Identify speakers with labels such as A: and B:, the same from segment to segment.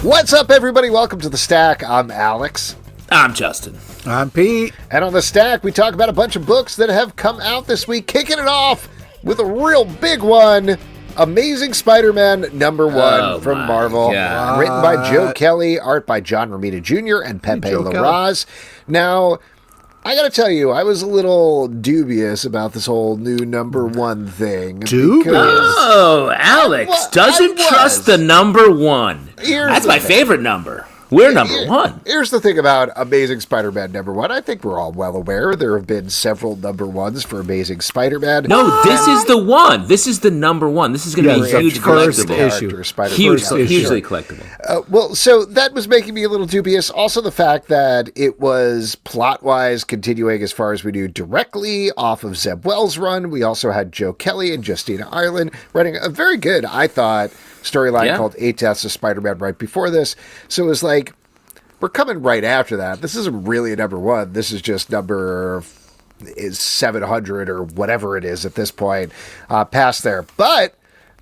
A: What's up, everybody? Welcome to The Stack. I'm Alex.
B: I'm Justin.
C: I'm Pete.
A: And on The Stack, we talk about a bunch of books that have come out this week, kicking it off with a real big one, Amazing Spider-Man #1 from Marvel.
B: God.
A: Written by Joe Kelly, art by John Romita Jr. and Pepe Larraz. Now, I gotta tell you, I was a little dubious about this whole new #1 thing.
C: Dubious?
B: Oh, Alex doesn't trust the #1. That's my favorite number. We're #1.
A: Here's the thing about Amazing Spider-Man #1. I think we're all well aware there have been several #1s for Amazing Spider-Man.
B: No, this is the one. This is the #1. This is going to be a huge collectible
C: issue.
B: Hugely collectible.
A: Well, so that was making me a little dubious. Also, the fact that it was plot-wise continuing, as far as we knew, directly off of Zeb Wells' run. We also had Joe Kelly and Justina Ireland writing a very good, I thought, storyline called 8 Deaths of Spider-Man right before this. So it was like, we're coming right after that. This isn't really a #1. This is just number 700 or whatever it is at this point, past there. But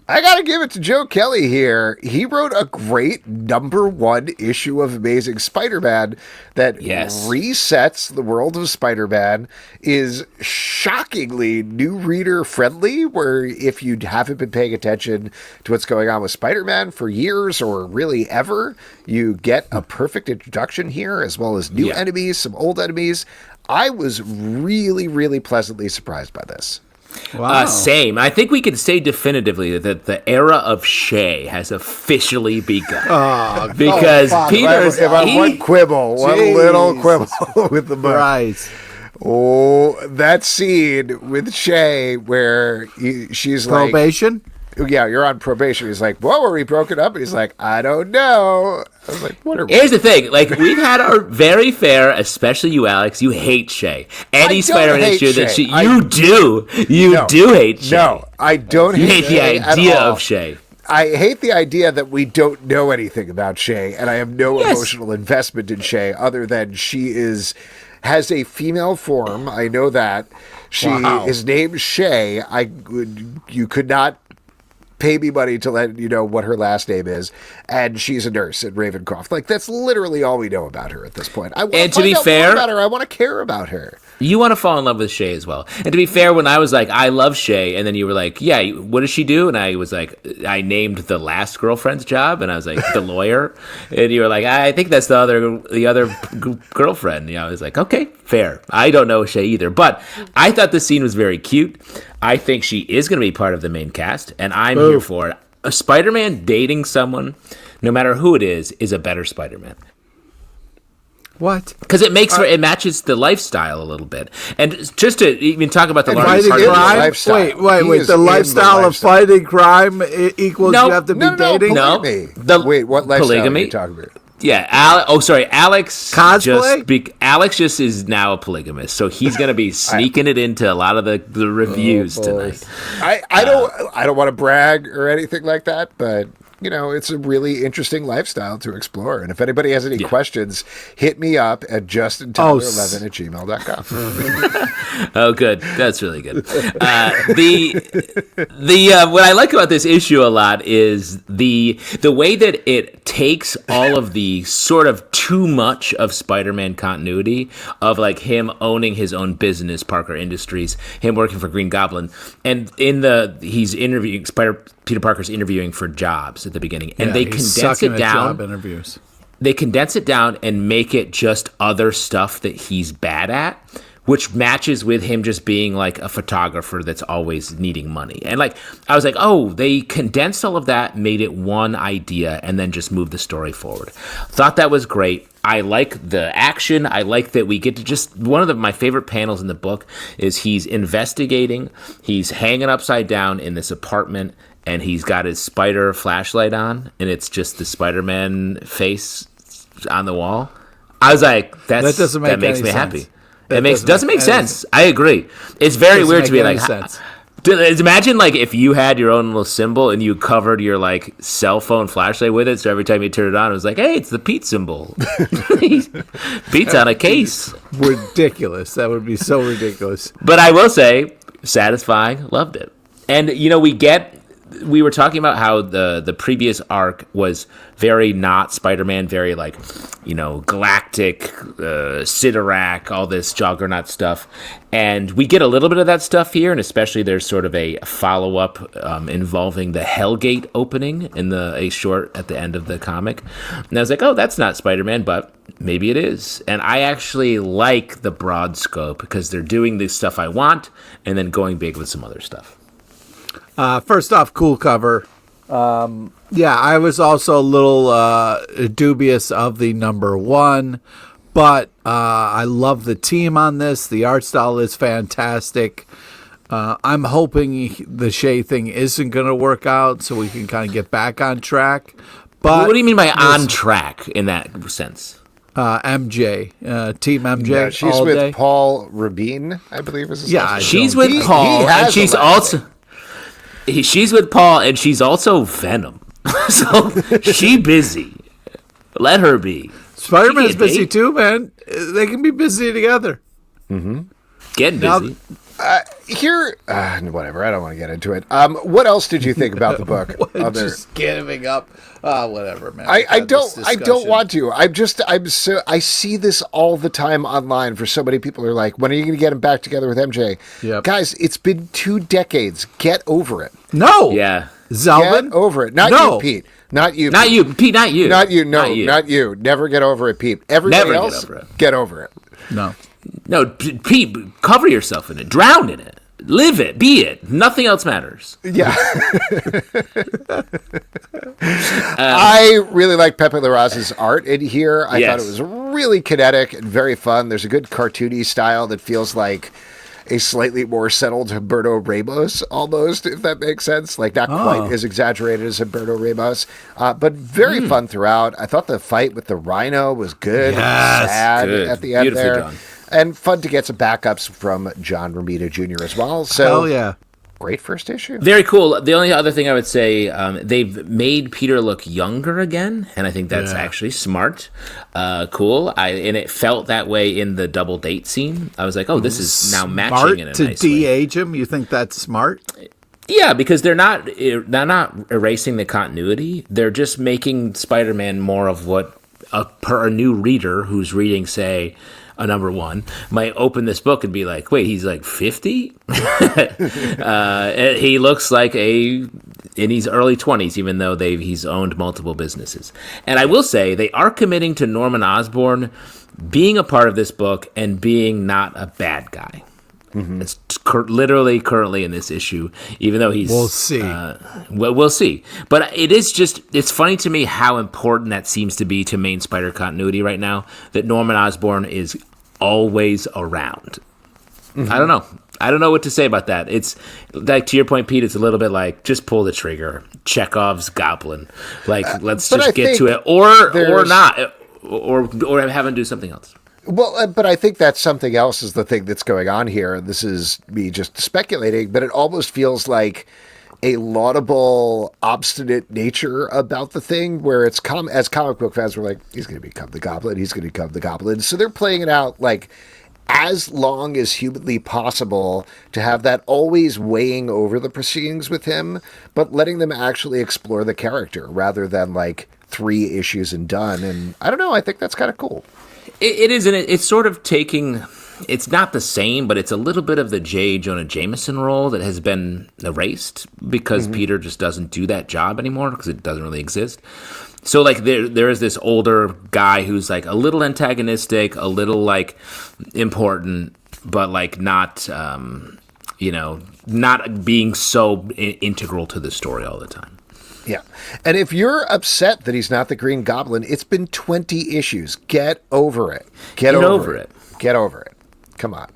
A: I got to give it to Joe Kelly here. He wrote a great #1 issue of Amazing Spider-Man that resets the world of Spider-Man, is shockingly new reader friendly, where if you haven't been paying attention to what's going on with Spider-Man for years or really ever, you get a perfect introduction here, as well as new enemies, some old enemies. I was really, really pleasantly surprised by this.
C: Wow.
B: Same. I think we can say definitively that the era of Shea has officially begun. Because Peter's...
A: If I one little quibble with the book.
C: Right.
A: Oh, that scene with Shea where she's
C: Probation?
A: like... Yeah, you're on probation. He's like, "What, were we broken up?" And he's like, "I don't know." I was like, "What are we?"
B: Here's the thing. Like, we've had our very fair, especially you, Alex, you hate Shea. Any Spider-Man issue that you do hate Shea.
A: No, I don't hate Shea.
B: You hate the idea of Shea.
A: I hate the idea that we don't know anything about Shea, and I have no emotional investment in Shea other than she has a female form. I know that. She is named Shea. You could not pay me money to let you know what her last name is, and she's a nurse at Ravencroft. Like, that's literally all we know about her at this point. I want to find out more about her. I want to care about her.
B: You want to fall in love with Shea as well. And to be fair, when I was like, I love Shea, and then you were like, yeah, what does she do? And I was like, I named the last girlfriend's job, and I was like, the lawyer. And you were like, I think that's the other girlfriend. You know, I was like, okay, fair. I don't know Shea either, but I thought the scene was very cute. I think she is going to be part of the main cast, and I'm here for it. A Spider-Man dating someone, no matter who it is a better Spider-Man.
C: What?
B: Because it matches the lifestyle a little bit. And just to even talk about the larger part of
C: crime?
B: the lifestyle.
C: Wait. The lifestyle of fighting crime equals you have to be dating?
A: Wait, what lifestyle
B: polygamy?
A: are you talking about?
B: Yeah, Alex.
C: Cosplay?
B: Alex just is now a polygamist, so he's going to be sneaking it into a lot of the reviews tonight.
A: I don't want to brag or anything like that, but you know, it's a really interesting lifestyle to explore. And if anybody has any questions, hit me up at justintyler11@gmail.com.
B: Oh, good. That's really good. What I like about this issue a lot is the way that it takes all of the sort of too much of Spider-Man continuity of like him owning his own business, Parker Industries, him working for Green Goblin, and he's interviewing Peter Parker's interviewing for jobs at the beginning, and they condense it down.
C: Job interviews.
B: They condense it down and make it just other stuff that he's bad at, which matches with him just being like a photographer that's always needing money. And like, I was like, oh, they condensed all of that, made it one idea, and then just moved the story forward. Thought that was great. I like the action. I like that we get to just, one of my favorite panels in the book is he's investigating. He's hanging upside down in this apartment, and he's got his spider flashlight on, and it's just the Spider-Man face on the wall. I was like, that makes me happy. It doesn't make sense. I agree. It's very weird to be like, imagine like if you had your own little symbol and you covered your like cell phone flashlight with it, so every time you turn it on, it was like, hey, it's the Pete symbol. Pete's on a case.
C: Ridiculous. That would be so ridiculous.
B: But I will say, satisfying. Loved it. And you know, we get we were talking about how the previous arc was very not Spider-Man, very like, galactic, Sidorak, all this Juggernaut stuff. And we get a little bit of that stuff here, and especially there's sort of a follow-up involving the Hellgate opening in a short at the end of the comic. And I was like, oh, that's not Spider-Man, but maybe it is. And I actually like the broad scope because they're doing the stuff I want and then going big with some other stuff.
C: First off, cool cover. I was also a little dubious of the number one, but I love the team on this. The art style is fantastic. I'm hoping the Shea thing isn't going to work out so we can kind of get back on track. But
B: what do you mean by on track in that sense?
C: MJ, Team MJ. Yeah,
A: she's
C: all
A: with
C: day.
A: Paul Rabin, I believe is his name.
B: She's with Paul, and she's also she's with Paul, and she's also Venom. So she busy. Let her be.
C: Spider-Man's busy too, man. They can be busy together.
A: Mm-hmm.
B: Getting busy.
A: Whatever. I don't want to get into it. What else did you think about the book?
C: Just giving up. Whatever, man.
A: I don't want to. I see this all the time online. For so many people are like, when are you going to get him back together with MJ?
C: Yep.
A: Guys, it's been 2 decades. Get over it.
C: No.
B: Yeah.
C: Zalman?
A: Get over it. Not you, Pete. Not you.
B: Not you, Pete. Not you.
A: Not you. No, not you. Never get over it, Pete. Everybody else, get over it.
B: No, Pete, cover yourself in it. Drown in it. Live it. Be it. Nothing else matters.
A: Yeah. I really like Pepe Larraz's art in here. I thought it was really kinetic and very fun. There's a good cartoony style that feels like a slightly more settled Humberto Ramos, almost, if that makes sense. Like, not quite as exaggerated as Humberto Ramos, but very fun throughout. I thought the fight with the Rhino was good.
C: Yes,
A: sad
B: good.
A: At the end
B: Beautifully
A: there.
B: done.
A: And fun to get some backups from John Romita Jr. as well. So,
C: hell yeah.
A: Great first issue.
B: Very cool. The only other thing I would say, they've made Peter look younger again, and I think that's actually smart. Cool. And it felt that way in the double date scene. I was like, oh, this is now matching in a nice way.
C: To de-age him? You think that's smart?
B: Yeah, because they're not erasing the continuity. They're just making Spider-Man more of what a new reader who's reading, say, a number one, might open this book and be like, wait, he's like 50? He looks like in his early 20s, even though he's owned multiple businesses. And I will say, they are committing to Norman Osborn being a part of this book and being not a bad guy. Mm-hmm. It's literally currently in this issue, even though he's...
C: We'll see.
B: We'll see. But it's funny to me how important that seems to be to main Spider continuity right now, that Norman Osborn is always around. Mm-hmm. I don't know what to say about that. It's like, to your point, Pete, it's a little bit like, just pull the trigger. Chekhov's Goblin. Like, let's just get to it. Or not. Or have him do something else.
A: Well, but I think that's something else is the thing that's going on here. This is me just speculating, but it almost feels like a laudable, obstinate nature about the thing, where it's as comic book fans were like, he's going to become the Goblin, he's going to become the Goblin. So they're playing it out like as long as humanly possible to have that always weighing over the proceedings with him, but letting them actually explore the character rather than like 3 issues and done. And I don't know, I think that's kind of cool.
B: It is, and it's sort of taking... It's not the same, but it's a little bit of the J. Jonah Jameson role that has been erased because Peter just doesn't do that job anymore because it doesn't really exist. So, like, there is this older guy who's, like, a little antagonistic, a little, like, important, but, like, not, not being so integral to the story all the time.
A: Yeah. And if you're upset that he's not the Green Goblin, it's been 20 issues. Get over it. Get over it. Get over it. Come on.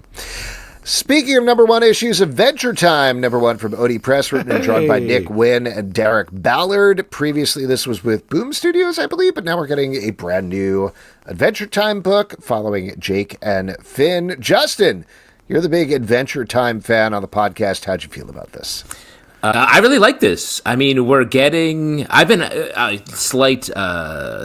A: Speaking of number 1 issues, Adventure Time, number 1 from Oni Press, written and drawn by Nick Winn and Derek Ballard. Previously, this was with Boom Studios, I believe, but now we're getting a brand new Adventure Time book following Jake and Finn. Justin, you're the big Adventure Time fan on the podcast. How'd you feel about this?
B: I really like this. I mean, I've been a slight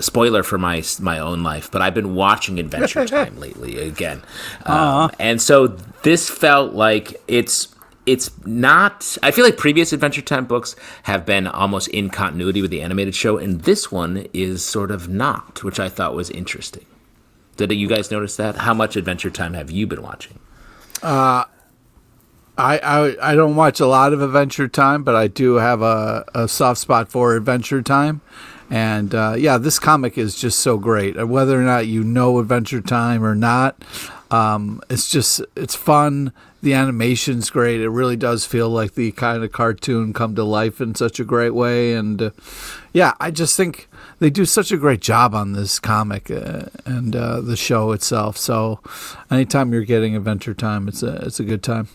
B: spoiler for my own life, but I've been watching Adventure Time lately again. And so this felt like it's it's not. I feel like previous Adventure Time books have been almost in continuity with the animated show, and this one is sort of not, which I thought was interesting. Did you guys notice that? How much Adventure Time have you been watching?
C: I don't watch a lot of Adventure Time, but I do have a soft spot for Adventure Time. And this comic is just so great. Whether or not you know Adventure Time or not, it's fun. The animation's great. It really does feel like the kind of cartoon come to life in such a great way. And I just think they do such a great job on this comic and the show itself. So anytime you're getting Adventure Time, it's a good time.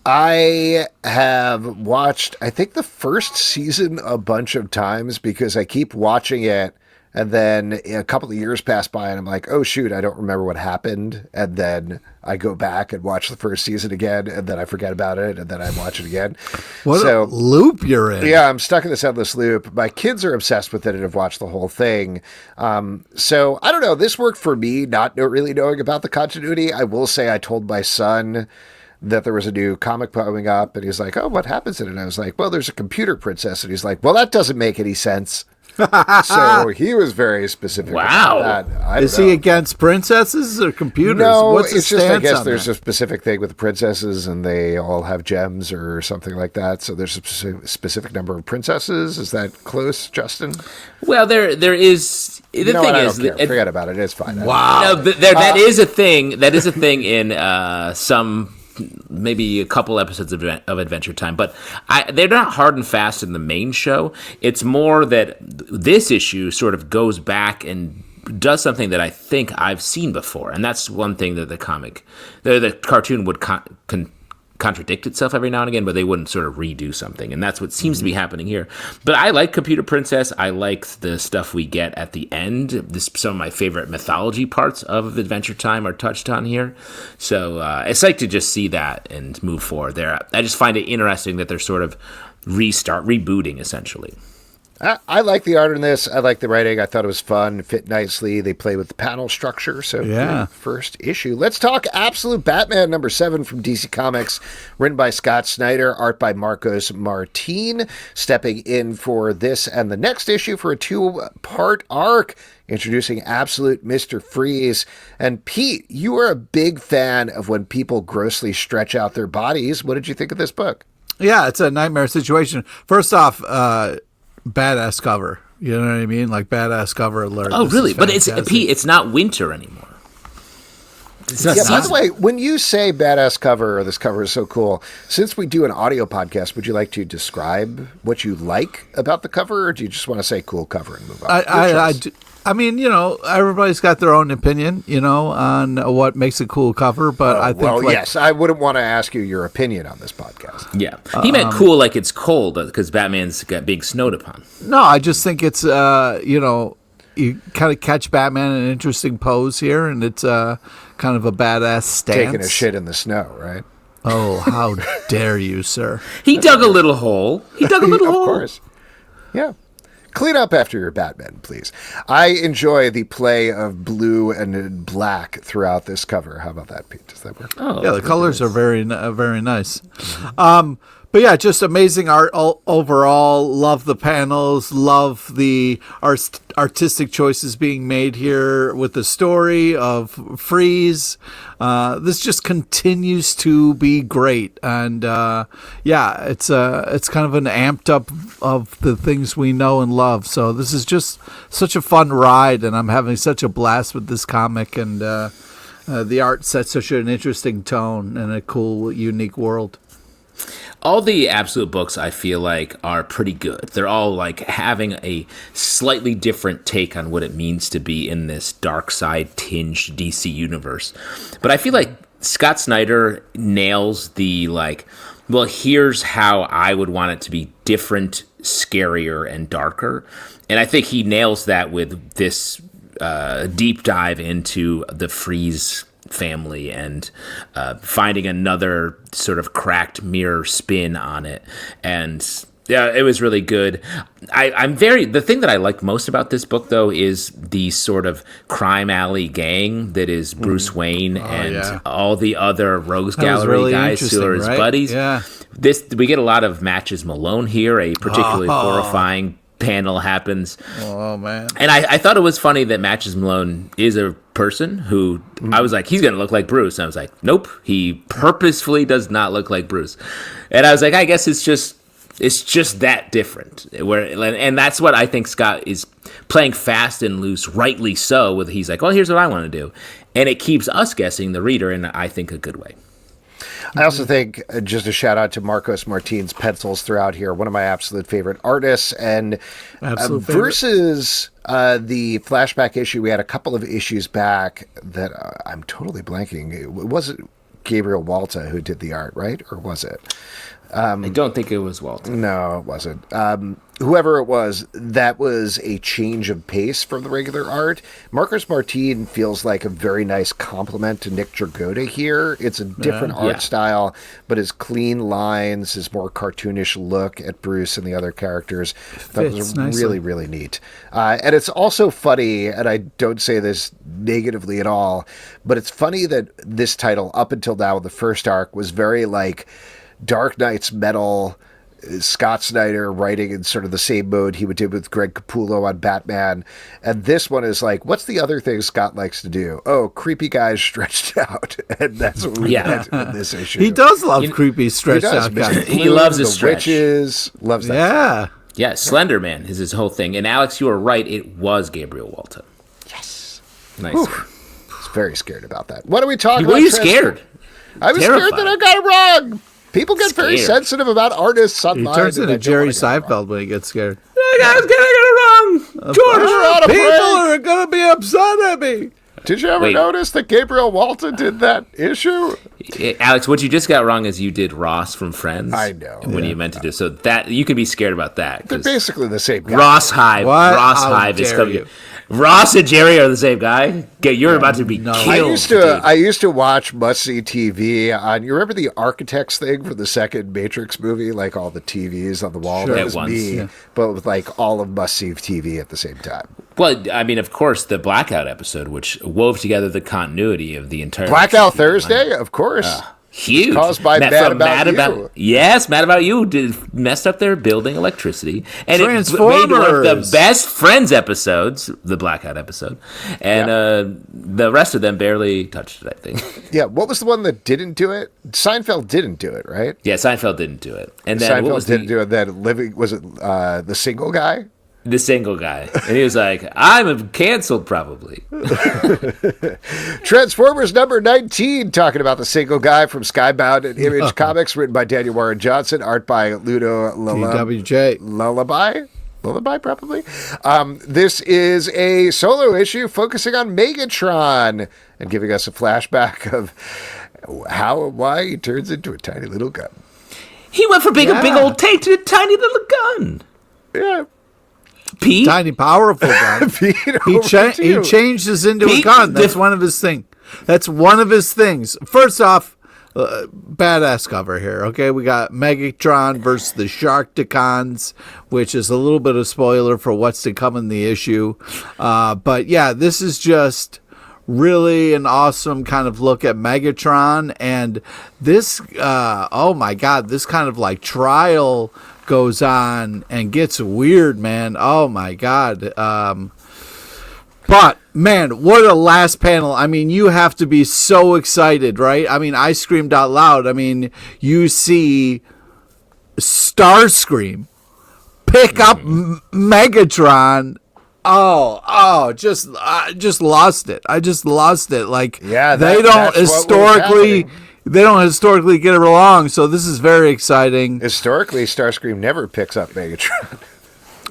A: I have watched, I think, the first season a bunch of times because I keep watching it, and then a couple of years pass by and I'm like, oh shoot, I don't remember what happened. And then I go back and watch the first season again, and then I forget about it, and then I watch it again.
C: What a loop you're in.
A: Yeah, I'm stuck in this endless loop. My kids are obsessed with it and have watched the whole thing. So I don't know. This worked for me, not really knowing about the continuity. I will say I told my son that there was a new comic coming up, and he's like, oh, what happens in it? And I was like, well, there's a computer princess. And he's like, well, that doesn't make any sense. So he was very specific about that.
C: Is he against princesses or computers?
A: No,
C: What's
A: it's just, I guess
C: there's
A: a specific thing with the princesses, and they all have gems or something like that. So there's a specific number of princesses. Is that close, Justin?
B: Well, there is. The thing is,
A: forget about it. It's fine.
C: Wow.
B: No, that is a thing. That is a thing in some. Maybe a couple episodes of Adventure Time, but they're not hard and fast in the main show. It's more that this issue sort of goes back and does something that I think I've seen before, and that's one thing that the cartoon would contradict itself every now and again, but they wouldn't sort of redo something, and that's what seems to be happening here. But I like Computer Princess. I like the stuff we get at the end. Some of my favorite mythology parts of Adventure Time are touched on here, so it's like to just see that and move forward there. I just find it interesting that they're sort of rebooting essentially.
A: I like the art in this. I like the writing. I thought it was fun, fit nicely. They play with the panel structure. So, first issue. Let's talk Absolute Batman number 7 from DC Comics, written by Scott Snyder, art by Marcos Martín, stepping in for this and the next issue for a 2-part arc, introducing Absolute Mr. Freeze. And Pete, you are a big fan of when people grossly stretch out their bodies. What did you think of this book?
C: Yeah, it's a nightmare situation. First off, badass cover. You know what I mean? Like badass cover alert.
B: Oh, really? But it's Pete, it's not winter anymore.
A: By the way, when you say badass cover or this cover is so cool, since we do an audio podcast, would you like to describe what you like about the cover, or do you just want to say cool cover and move on?
C: I mean, everybody's got their own opinion, on what makes a cool cover, but I think...
A: yes, I wouldn't want to ask you your opinion on this podcast.
B: Yeah. He meant cool like it's cold, because Batman's got being snowed upon.
C: No, I just think it's, you kind of catch Batman in an interesting pose here, and it's kind of a badass stance.
A: Taking a shit in the snow, right?
C: Oh, how dare you, sir.
B: He dug a little hole. Of
A: course. Yeah. Clean up after your Batman, please. I enjoy the play of blue and black throughout this cover. How about that, Pete? Does that work?
C: Oh, yeah, the colors are very, very nice. But yeah, just amazing art overall. Love the panels. Love the artistic choices being made here with the story of Freeze. This just continues to be great, and it's kind of an amped up of the things we know and love. So this is just such a fun ride, and I'm having such a blast with this comic, and the art sets such an interesting tone and a cool, unique world.
B: All the Absolute books, I feel like, are pretty good. They're all like having a slightly different take on what it means to be in this dark side tinged DC universe. But I feel like Scott Snyder nails the here's how I would want it to be different, scarier, and darker. And I think he nails that with this deep dive into the Freeze family and finding another sort of cracked mirror spin on it. And Yeah, it was really good. The thing that I like most about this book, though, is the sort of crime alley gang that is Bruce Wayne and all the other Rogues Gallery
C: really
B: guys who are his buddies.
C: Yeah.
B: We get a lot of Matches Malone here. A particularly horrifying panel happens.
C: Oh, man.
B: And I thought it was funny that Matches Malone is a person who I was like, he's going to look like Bruce. And I was like, nope, he purposefully does not look like Bruce. And I was like, I guess it's just that different. And that's what I think Scott is playing fast and loose, rightly so, with he's like, well, here's what I want to do. And it keeps us guessing, the reader, in, I think, a good way.
A: I also think, just a shout out to Marcos Martin's pencils throughout here, one of my absolute favorite artists. And versus the flashback issue, we had a couple of issues back that I'm totally blanking. It wasn't Gabriel Walta who did the art, right? Or was it?
B: I don't think it was Walter.
A: No, it wasn't. Whoever it was, that was a change of pace from the regular art. Marcos Martin feels like a very nice compliment to Nick Dragotta here. It's a different art style, but his clean lines, his more cartoonish look at Bruce and the other characters, that was really, really neat. And it's also funny, and I don't say this negatively at all, but it's funny that this title, up until now, the first arc, was very like Dark Knight's Metal, Scott Snyder writing in sort of the same mode he would do with Greg Capullo on Batman. And this one is like, what's the other thing Scott likes to do? Oh, creepy guys stretched out. And that's what we get in this issue.
C: He does love creepy stretched out guys.
B: He loves his stretch.
A: Witches, loves that.
C: Yeah.
B: Yeah, Slender Man is his whole thing. And Alex, you were right. It was Gabriel Walta.
A: Yes.
B: Nice.
A: I was very scared about that. What are we talking about?
B: Were you scared?
A: I was
B: Terrified.
A: scared that I got it wrong. People get very sensitive about artists online.
C: He turns into Jerry Seinfeld when he gets scared.
B: I was getting it wrong.
C: George, people are going to be upset at me.
A: Did you ever notice that Gabriel Walta did that issue?
B: Alex, what you just got wrong is you did Ross from Friends.
A: I know.
B: When you meant to do. So that you can be scared about that.
A: They're basically the same guy.
B: Ross Hive.
C: What?
B: Ross
C: How
B: Hive is
C: dare
B: coming.
C: you.
B: Ross and Jerry are the same guy. You're about to be killed.
A: I used to watch Must See TV on. You remember the Architects thing for the second Matrix movie, like all the TVs on the wall.
B: Sure.
A: That was me, but with like all of Must See TV at the same time.
B: Well, I mean, of course, the Blackout episode, which wove together the continuity of the entire
A: Blackout Thursday, of course.
B: Huge.
A: Caused by Mad About You.
B: Yes, Mad About You messed up their building electricity. And
C: Transformers.
B: It made one of the best Friends episodes, the Blackout episode. And the rest of them barely touched it, I think.
A: Yeah, what was the one that didn't do it? Seinfeld didn't do it, right?
B: Yeah, Seinfeld didn't do it. And then
A: Seinfeld didn't do it. Then was it the single guy?
B: The single guy. And he was like, I'm canceled probably.
A: Transformers number 19, talking about the single guy from Skybound and Image Comics, written by Daniel Warren Johnson, art by Ludo Lullabi, probably. This is a solo issue focusing on Megatron and giving us a flashback of how and why he turns into a tiny little gun.
B: He went from being a big old tank to a tiny little gun.
A: Yeah.
B: Pete?
C: Tiny, powerful gun. He changes into a gun. That's one of his things. That's one of his things. First off, badass cover here. Okay, we got Megatron versus the Sharkticons, which is a little bit of spoiler for what's to come in the issue. But yeah, this is just really an awesome kind of look at Megatron, and this. Oh my God, this kind of like trial goes on and gets weird, man. Oh my God. But man, what a last panel. I mean, you have to be so excited, right? I mean, I screamed out loud. I mean, you see Starscream pick up Megatron. Just lost it. I just lost it. Like, they don't historically get it wrong, so this is very exciting.
A: Historically, Starscream never picks up Megatron.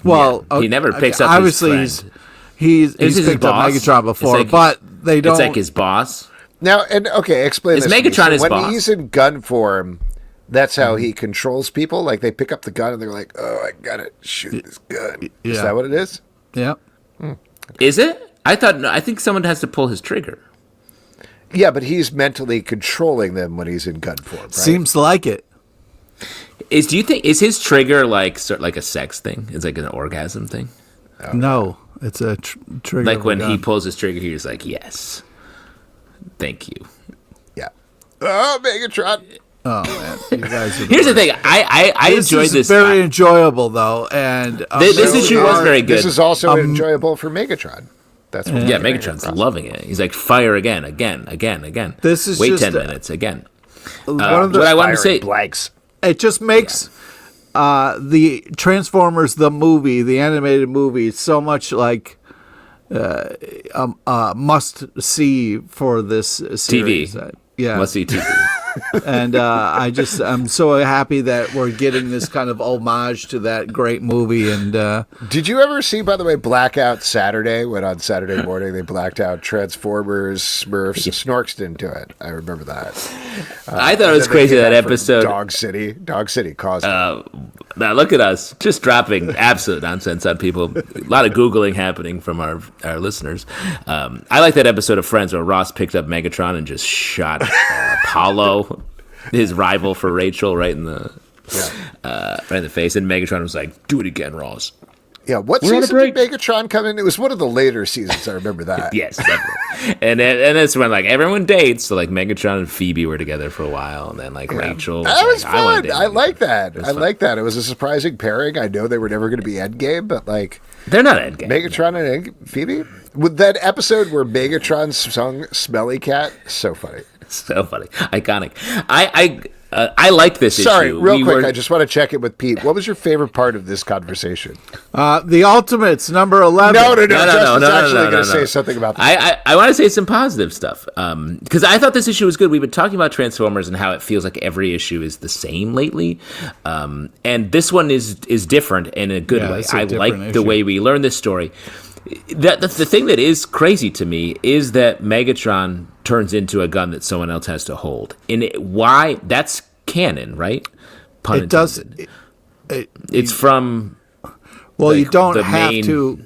C: Well,
B: he never picks up
C: obviously
B: his friend.
C: He's picked up Megatron before, but they don't.
B: It's like his boss.
A: Now, and okay, explain this.
B: Megatron his
A: when
B: boss?
A: He's in gun form, that's how he controls people. Like, they pick up the gun and they're like, "Oh, I gotta shoot this gun."
C: Yeah.
A: Is that what it is?
C: Yeah.
B: Is it? I think someone has to pull his trigger.
A: Yeah, but he's mentally controlling them when he's in gun form, right?
C: Seems like it.
B: Do you think is his trigger like like a sex thing? It's like an orgasm thing.
C: No, it's a trigger.
B: Like when he pulls his trigger, he's like, "Yes, thank you."
A: Yeah. Oh, Megatron.
C: Oh man, you guys are
B: Here's the thing. I enjoyed this.
C: Very enjoyable though, and
B: this issue was very good.
A: This is also enjoyable for Megatron. That's what
B: Megatron's loving it. He's like, "Fire again.
C: This is
B: wait
C: just
B: 10 minutes again."
C: one of the
B: what I wanted to say.
A: blanks.
C: It just makes the Transformers, the movie, the animated movie, so much like must see for this series.
B: TV.
C: Yeah,
B: Must see TV.
C: and I'm so happy that we're getting this kind of homage to that great movie. And
A: Did you ever see, by the way, Blackout Saturday, when on Saturday morning they blacked out Transformers, Smurfs, and Snorks into it? I remember that.
B: I thought it was crazy that episode.
A: Dog City caused it.
B: Now look at us, just dropping absolute nonsense on people. A lot of Googling happening from our listeners. I like that episode of Friends where Ross picked up Megatron and just shot Apollo, his rival for Rachel, right in the face. And Megatron was like, "Do it again, Ross."
A: Yeah, what
B: We're on a
A: season did
B: break.
A: Megatron come in? It was one of the later seasons. I remember that.
B: Yes, definitely. and that's when like everyone dates. So like Megatron and Phoebe were together for a while, and then like Rachel.
A: That was
B: like, I wanna
A: fun.
B: date
A: I
B: Megatron.
A: like that.
B: It was
A: I
B: fun.
A: like that. It was a surprising pairing. I know they were never going to be Endgame, but like
B: They're not Endgame.
A: Megatron and Phoebe. With that episode where Megatron sung "Smelly Cat," so funny.
B: So funny, iconic. I like this
A: Sorry,
B: issue.
A: real quick, I just want to check in with Pete. What was your favorite part of this conversation?
C: the Ultimates number 11.
A: No.
B: No,
A: Justin's actually going to
B: no.
A: say something about this.
B: I want to say some positive stuff because I thought this issue was good. We've been talking about Transformers and how it feels like every issue is the same lately, and this one is different in a good way.
C: it's a
B: I like
C: different
B: the
C: issue.
B: way we learn this story. The thing that is crazy to me is that Megatron turns into a gun that someone else has to hold. And why? That's canon, right? Pun
C: It does.
B: intended. It's from.
C: Well,
B: like,
C: you don't
B: the
C: have
B: main-
C: to.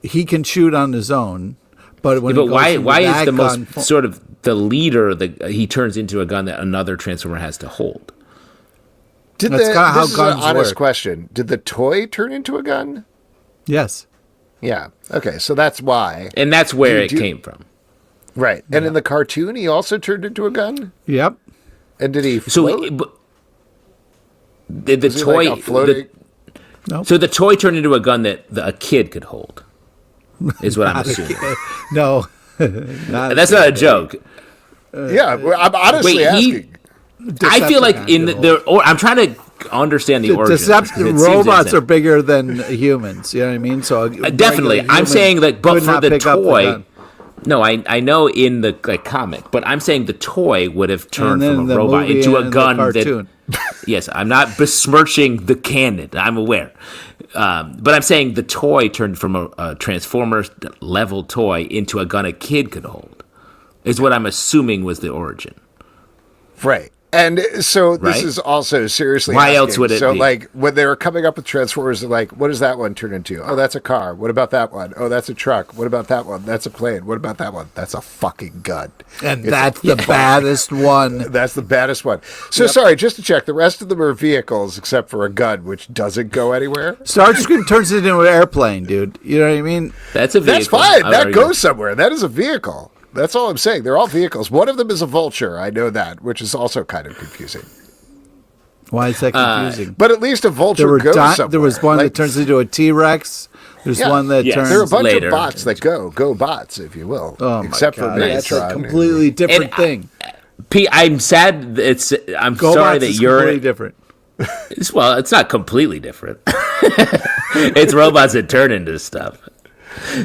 C: He can shoot on his own, but when
B: But
C: he goes
B: why?
C: into
B: Why is
C: that
B: the
C: gun
B: most sort of the leader? He turns into a gun that another Transformer has to hold.
A: Did
C: That's kinda how
A: this is an
C: guns
A: honest
C: work.
A: question. Did the toy turn into a gun?
C: Yes.
A: Yeah. Okay, so that's why.
B: And that's where it
A: Do-
B: came from.
A: Right. And in the cartoon, he also turned into a gun?
C: Yep.
A: And did he
B: So
A: float?
B: the
A: Was he
B: toy.
A: like a floating...
B: So the toy turned into a gun that a kid could hold. Is what I'm assuming.
C: No.
B: That's not a joke.
A: Yeah, well, I'm honestly
B: Wait,
A: asking.
B: I feel like in
C: Decepticon
B: the or I'm trying to understand the origin.
C: Robots are bigger than humans. You know what I mean? So a
B: Definitely.
C: regular
B: I'm
C: human
B: saying that, but
C: could
B: for
C: not
B: the
C: pick up
B: toy,
C: gun.
B: no, I know in the comic, but I'm saying the toy would have turned
C: And then
B: from a
C: the
B: robot
C: movie
B: into a
C: and the
B: gun
C: cartoon.
B: that. Yes, I'm not besmirching the canon. I'm aware, but I'm saying the toy turned from a Transformers level toy into a gun a kid could hold. Is what I'm assuming was the origin.
A: Right. And so this
B: Right?
A: is also seriously
B: Why
A: asking.
B: else would it
A: So,
B: be?
A: like, when they were coming up with Transformers, they're like, what does that one turn into? Oh, that's a car. What about that one? Oh, that's a truck. What about that one? That's a plane. What about that one? That's a fucking gun.
C: And
A: It's
C: that's the baddest one.
A: That's the baddest one. So, sorry, just to check, the rest of them are vehicles except for a gun, which doesn't go anywhere?
C: Starscream turns it into an airplane, dude. You know what I mean?
B: That's a vehicle.
A: That's fine.
B: I'll
A: That
B: argue.
A: goes somewhere. That is a vehicle. That's all I'm saying. They're all vehicles. One of them is a vulture. I know that, which is also kind of confusing.
C: Why is that confusing?
A: But at least a vulture goes somewhere.
C: There was one
A: Like,
C: that turns into a T-Rex. There's
A: Yeah.
C: one that
B: Yes.
C: turns.
A: there are a bunch
B: later.
A: of bots that go bots, if you will.
C: Oh my
A: except
C: God,
A: for
C: that's a
A: Megatron.
C: completely different
B: And
C: thing.
B: Pete, I'm sad. I'm
C: GoBots
B: sorry that
C: is
B: you're.
C: completely different.
B: Well, it's not completely different. It's robots that turn into stuff.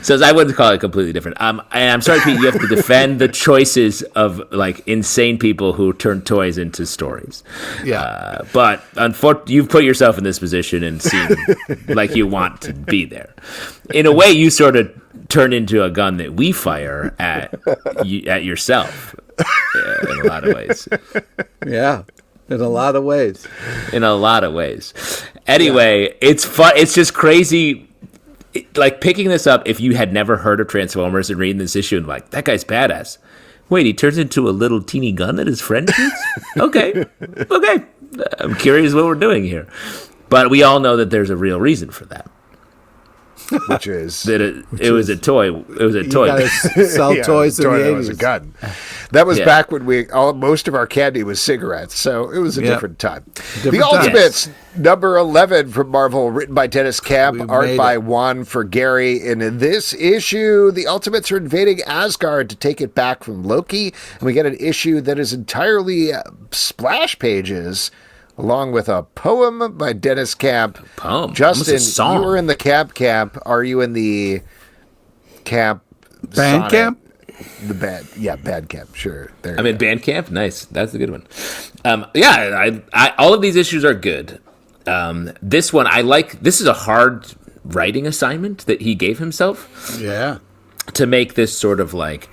B: So I wouldn't call it completely different. And I'm sorry, Pete, you have to defend the choices of like insane people who turn toys into stories.
C: Yeah.
B: But unfortunately, you've put yourself in this position and seem like you want to be there. In a way, you sort of turn into a gun that we fire at yourself in a lot of ways.
C: Yeah. In a lot of ways.
B: In a lot of ways. Anyway, it's fun. It's just crazy. Like picking this up, if you had never heard of Transformers and reading this issue and like, that guy's badass. Wait, he turns into a little teeny gun that his friend shoots? Okay. I'm curious what we're doing here. But we all know that there's a real reason for that.
A: Which is
B: that it was a toy. It was a toy.
C: You gotta sell toys in the 80s.
A: That was a gun. That was back when most of our candy was cigarettes, so it was a different time. The Ultimates, number 11 from Marvel, written by Dennis Camp, art by Juan Frigeri. In this issue, the Ultimates are invading Asgard to take it back from Loki, and we get an issue that is entirely splash pages, along with a poem by Dennis Camp.
B: Poem?
A: Justin, you were in the camp. Are you in the camp?
C: Band camp?
A: The band camp. Sure.
B: I'm in band camp. Nice. That's a good one. I all of these issues are good. This one I like. This is a hard writing assignment that he gave himself.
C: Yeah.
B: To make this sort of like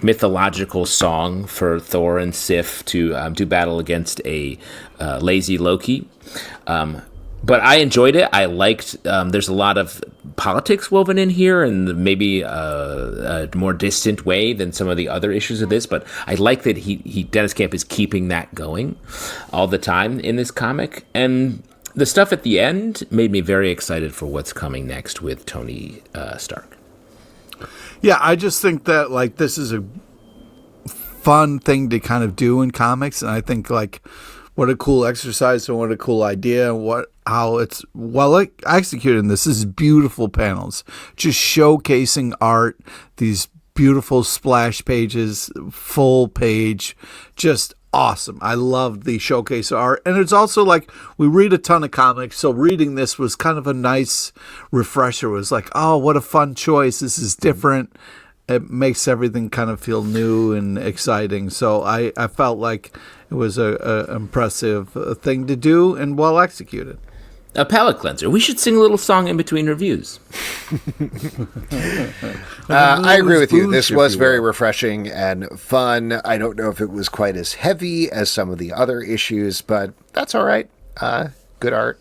B: mythological song for Thor and Sif to do battle against a lazy Loki. But I enjoyed it. I liked, there's a lot of politics woven in here and maybe a more distant way than some of the other issues of this. But I like that Dennis Camp is keeping that going all the time in this comic. And the stuff at the end made me very excited for what's coming next with Tony Stark.
C: Yeah, I just think that like this is a fun thing to kind of do in comics, and I think like what a cool exercise and what a cool idea, and how it's executed in this. This is beautiful panels, just showcasing art, these beautiful splash pages, full page, just awesome. I love the showcase art. And it's also like we read a ton of comics, so reading this was kind of a nice refresher. It was like, oh, what a fun choice. This is different. It makes everything kind of feel new and exciting. So I felt like it was a impressive thing to do and well executed.
B: A palate cleanser. We should sing a little song in between reviews.
A: I agree with you. This was very refreshing and fun. I don't know if it was quite as heavy as some of the other issues, but that's all right. Good art.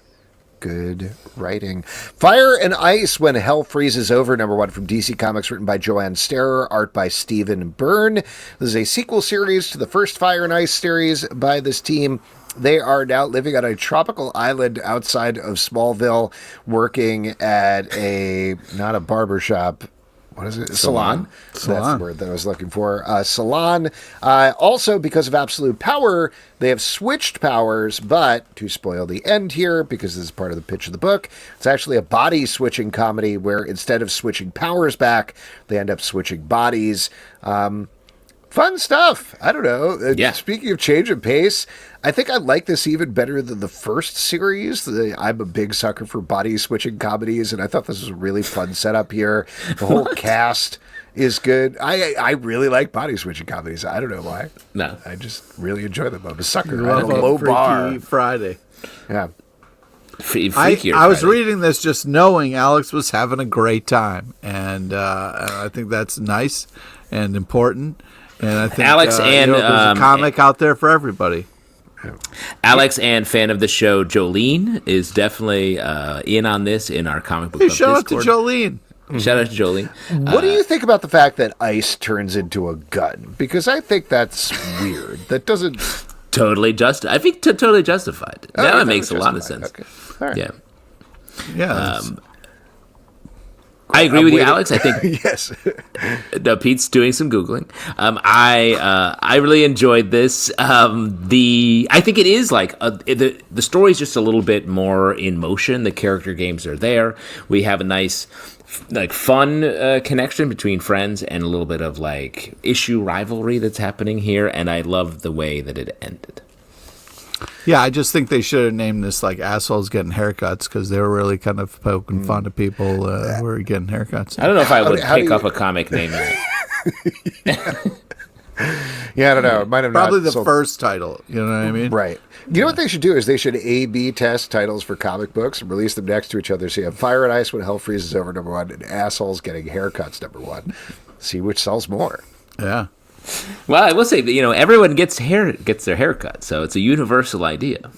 A: Good writing. Fire and Ice When Hell Freezes Over, number 1 from DC Comics, written by Joanne Sterer, art by Stephen Byrne. This is a sequel series to the first Fire and Ice series by this team. They are now living on a tropical island outside of Smallville, working at not a barbershop. What is it? Salon. That's the word that I was looking for. Salon. Also, because of absolute power, they have switched powers, but to spoil the end here, because this is part of the pitch of the book, it's actually a body-switching comedy where instead of switching powers back, they end up switching bodies. Fun stuff. I don't know. Speaking of change of pace, I think I like this even better than the first series. I'm a big sucker for body-switching comedies, and I thought this was a really fun setup here. The whole cast is good. I really like body-switching comedies. I don't know why.
B: No.
A: I just really enjoy them. I'm a sucker.
C: You
A: I have
C: love
A: a low bar.
C: Freaky Friday.
A: Yeah.
C: I was reading this just knowing Alex was having a great time, and I think that's nice and important. And I think
B: Alex and
C: there's a comic out there for everybody.
B: Alex and fan of the show Jolene is definitely in on this in our comic book club
C: Shout out to
B: Discord.
C: Jolene.
B: Shout out to Jolene.
A: What do you think about the fact that ice turns into a gun? Because I think that's weird. That doesn't
B: totally I think totally justified.
A: Oh,
B: now it makes a lot of sense.
A: Okay. All right.
C: Yeah.
B: I agree with you, Alex. I think
A: yes.
B: No, Pete's doing some Googling. I really enjoyed this. I think it is like the story's just a little bit more in motion. The character games are there. We have a nice, fun connection between friends and a little bit of issue rivalry that's happening here. And I love the way that it ended.
C: Yeah, I just think they should have named this assholes getting haircuts, because they were really kind of poking fun of people who were getting haircuts.
B: I don't know if I would pick up a comic name that.
A: Yeah, I don't know. It might have
C: probably
A: not
C: the first title. You know what I mean?
A: Right. You know what they should do is they should A/B test titles for comic books and release them next to each other. So you have Fire and Ice When Hell Freezes Over, number 1, and Assholes Getting Haircuts, number 1. See which sells more.
C: Yeah.
B: Well, I will say that everyone gets their haircut, so it's a universal idea.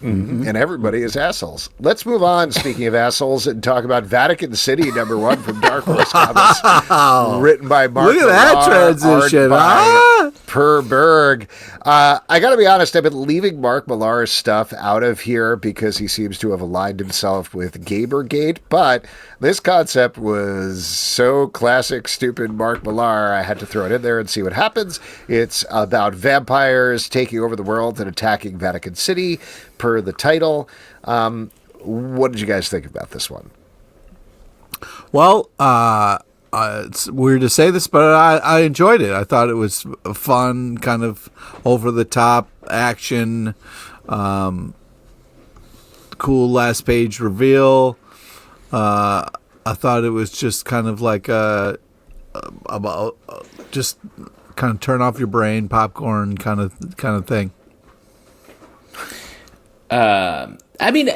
A: And everybody is assholes. Let's move on, speaking of assholes, and talk about Vatican City, #1 from Dark Horse Comics. Written by Mark
C: Look at that transition.
A: Per Berg. I got to be honest, I've been leaving Mark Millar's stuff out of here because he seems to have aligned himself with Gamergate, but this concept was so classic, stupid Mark Millar, I had to throw it in there and see what happens. It's about vampires taking over the world and attacking Vatican City, per the title. What did you guys think about this one?
C: Well, it's weird to say this, but I enjoyed it. I thought it was a fun, kind of over-the-top action, cool last-page reveal. I thought it was just kind of like about just kind of turn off your brain, popcorn kind of thing.
B: I mean,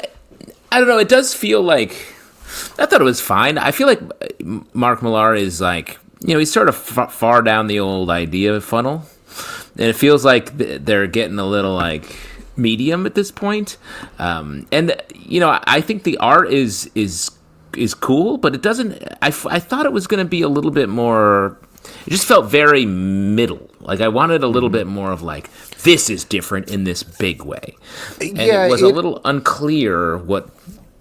B: I don't know. It does feel like I thought it was fine. I feel like Mark Millar is like, he's sort of far down the old idea funnel, and it feels like they're getting a little like medium at this point. And I think the art is cool, but it doesn't. I thought it was going to be a little bit more. It just felt very middle. Like I wanted a little bit more of like, this is different in this big way. And it was a little unclear what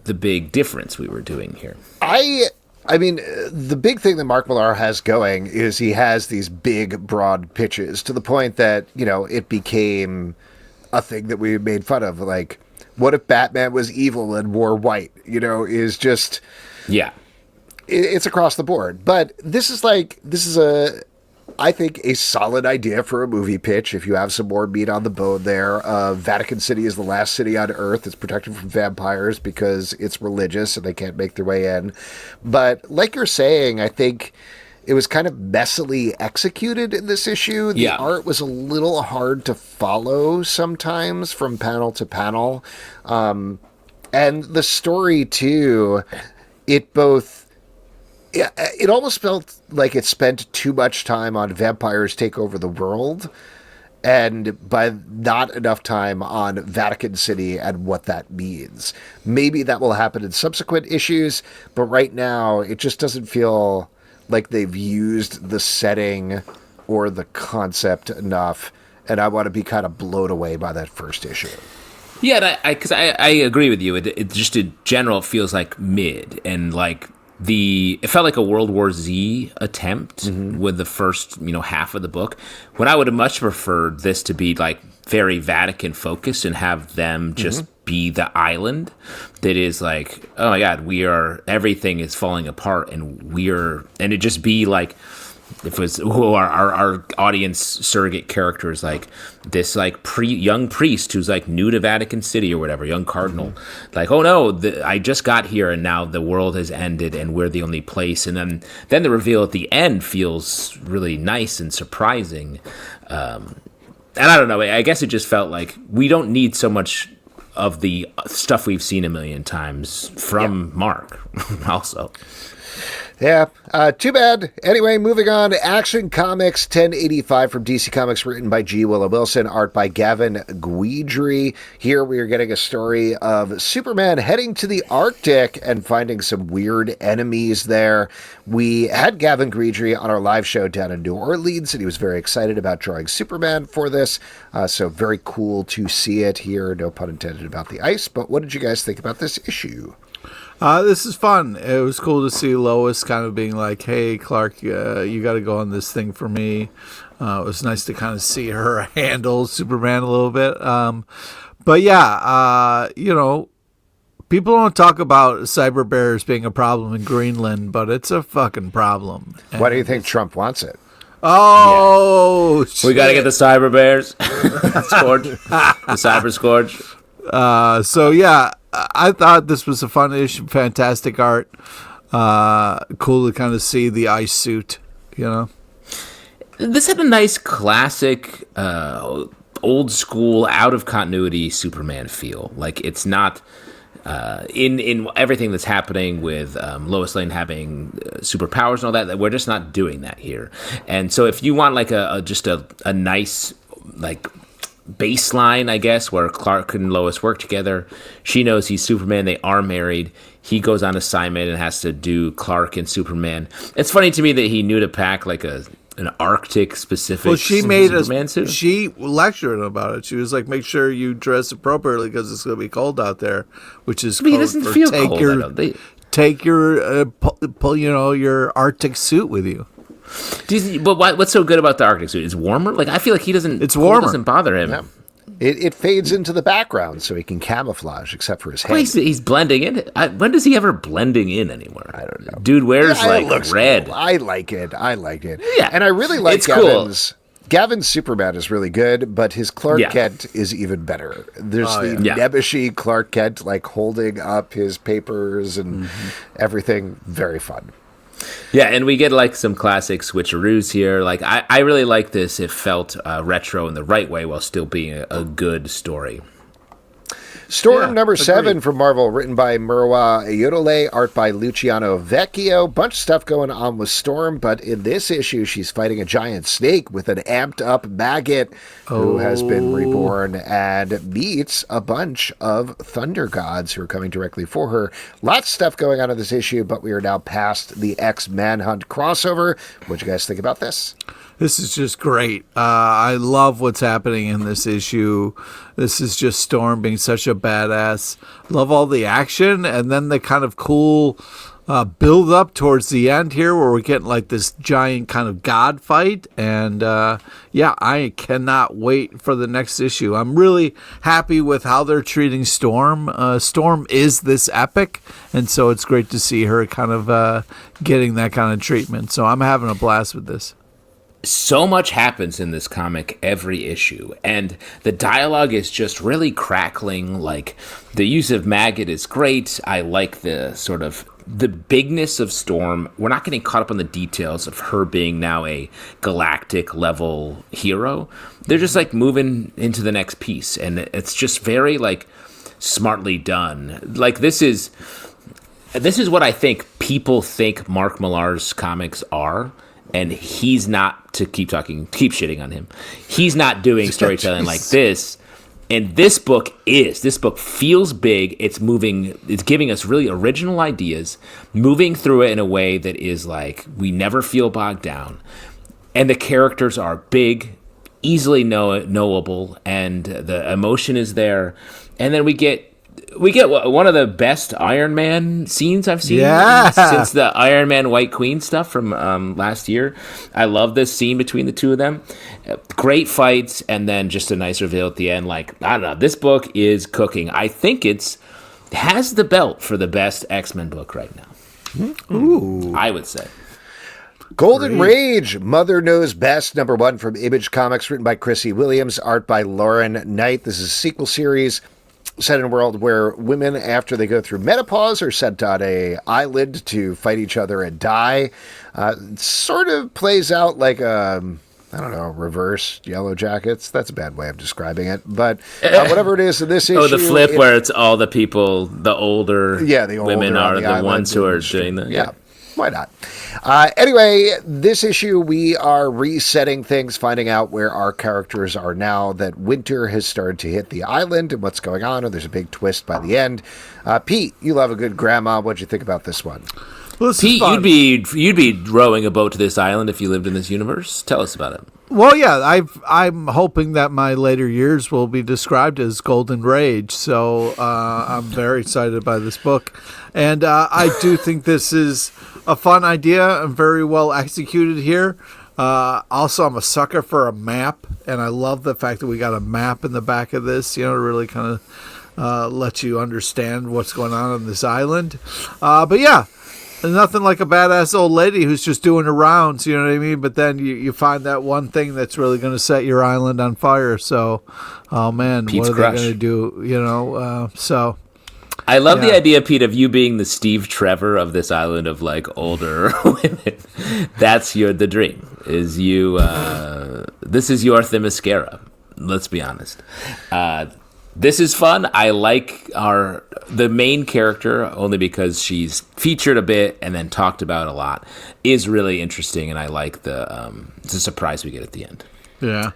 B: the big difference we were doing here.
A: I mean, the big thing that Mark Millar has going is he has these big, broad pitches to the point that, it became a thing that we made fun of. Like, what if Batman was evil and wore white? Is just...
B: Yeah.
A: It's across the board. But this is I think, a solid idea for a movie pitch. If you have some more meat on the bone there, Vatican City is the last city on Earth that's protected from vampires because it's religious and they can't make their way in. But like you're saying, I think it was kind of messily executed in this issue. The art was a little hard to follow sometimes from panel to panel. And the story, too, it almost felt like it spent too much time on vampires take over the world and by not enough time on Vatican City and what that means. Maybe that will happen in subsequent issues, but right now it just doesn't feel like they've used the setting or the concept enough, and I want to be kind of blown away by that first issue.
B: Yeah, because I agree with you. It just in general feels like mid, and like it felt like a World War Z attempt with the first half of the book, when I would have much preferred this to be like very Vatican focused and have them just be the island that is like, oh my God, everything is falling apart, and it just be like, if it was our audience surrogate character is like this like young priest who's like new to Vatican City or whatever, young cardinal, like, oh no, I just got here and now the world has ended and we're the only place. And then the reveal at the end feels really nice and surprising. And I don't know, I guess it just felt like we don't need so much of the stuff we've seen a million times from Mark also.
A: Yeah, too bad. Anyway, moving on to Action Comics 1085 from DC Comics, written by G. Willow Wilson, art by Gavin Guidry. Here we are getting a story of Superman heading to the Arctic and finding some weird enemies there. We had Gavin Guidry on our live show down in New Orleans, and he was very excited about drawing Superman for this. So very cool to see it here. No pun intended about the ice, but what did you guys think about this issue?
C: This is fun. It was cool to see Lois kind of being like, hey, Clark, you got to go on this thing for me. It was nice to kind of see her handle Superman a little bit. But yeah, people don't talk about cyber bears being a problem in Greenland, but it's a fucking problem. And
A: why do you think Trump wants it?
C: Oh, yeah.
B: We got to get the cyber bears. Scourge. The cyber scourge.
C: So yeah, I thought this was a fun issue, fantastic art. Cool to kind of see the ice suit,
B: This had a nice classic, old school, out of continuity Superman feel. Like it's not in everything that's happening with Lois Lane having superpowers and all that. We're just not doing that here. And so if you want like just a nice like baseline, I guess, where Clark and Lois work together. She knows he's Superman. They are married. He goes on assignment and has to do Clark and Superman. It's funny to me that he knew to pack like an Arctic specific.
C: Well, she made
B: Superman suit.
C: She lectured him about it. She was like, "Make sure you dress appropriately because it's going to be cold out there." Which is
B: He doesn't feel cold.
C: Take your your Arctic suit with you.
B: But what's so good about the Arctic suit? It's warmer. Like I feel like he doesn't.
C: It's warmer.
B: It doesn't bother him.
A: Yeah. It fades into the background so he can camouflage, except for his head.
B: He's blending in. When does he ever blending in anymore?
A: I don't know.
B: Dude wears red.
A: Cool. I like it.
B: Yeah,
A: and I really like
B: it's cool.
A: Gavin's Superman is really good, but his Clark Kent is even better. There's nebbishy Clark Kent, like holding up his papers and everything. Very fun.
B: Yeah, and we get like some classic switcheroos here. Like I really like this. It felt retro in the right way while still being a good story.
A: Storm number 7 from Marvel, written by Murwa Ayodele, art by Luciano Vecchio. Bunch of stuff going on with Storm, but in this issue, she's fighting a giant snake with an amped-up maggot who has been reborn and meets a bunch of thunder gods who are coming directly for her. Lots of stuff going on in this issue, but we are now past the X-Manhunt crossover. What do you guys think about this?
C: This is just great. I love what's happening in this issue. This is just Storm being such a badass. Love all the action, and then the kind of cool build up towards the end here where we're getting like this giant kind of god fight. And I cannot wait for the next issue. I'm really happy with how they're treating Storm. Storm is this epic, and so it's great to see her kind of getting that kind of treatment. So I'm having a blast with this.
B: So much happens in this comic every issue, and the dialogue is just really crackling. Like, the use of maggot is great. I like the sort of the bigness of Storm. We're not getting caught up on the details of her being now a galactic level hero. They're just like moving into the next piece, and it's just very like smartly done. Like, this is what I think people think Mark Millar's comics are. And he's not, to keep shitting on him, he's not doing storytelling like this. And this book feels big. It's giving us really original ideas, moving through it in a way that is like, we never feel bogged down. And the characters are big, easily knowable, and the emotion is there. And then we get one of the best Iron Man scenes I've seen since the Iron Man White Queen stuff from last year. I love this scene between the two of them. Great fights, and then just a nice reveal at the end. Like, I don't know, this book is cooking. I think has the belt for the best X-Men book right now.
C: Ooh,
B: I would say.
A: Golden Rage, Mother Knows Best, number 1 from Image Comics, written by Chrissy Williams, art by Lauren Knight. This is a sequel series set in a world where women, after they go through menopause, are sent on a island to fight each other and die. Sort of plays out like reverse Yellow Jackets. That's a bad way of describing it. But whatever it is in this issue.
B: Oh, the flip where it's all the people, the older women are the ones who are doing that.
A: Yeah. Why not? Anyway, this issue, we are resetting things, finding out where our characters are now that winter has started to hit the island and what's going on, and there's a big twist by the end. Pete, you love a good grandma. What'd you think about this one?
C: Well,
B: Pete, you'd be rowing a boat to this island if you lived in this universe. Tell us about it.
C: Well, yeah, I'm hoping that my later years will be described as Golden Rage, so I'm very excited by this book. And I do think this is a fun idea and very well executed here. Also, I'm a sucker for a map, and I love the fact that we got a map in the back of this, to really kind of let you understand what's going on this island. But yeah. Nothing like a badass old lady who's just doing her rounds, you know what I mean? But then you find that one thing that's really going to set your island on fire. So, oh man,
B: Pete's
C: what are they going to do? So,
B: I love the idea, Pete, of you being the Steve Trevor of this island of like older women. That's the dream. Is you? This is your Themyscira. Let's be honest. This is fun. I like the main character only because she's featured a bit and then talked about a lot. Is really interesting, and I like it's a surprise we get at the end.
C: Yeah.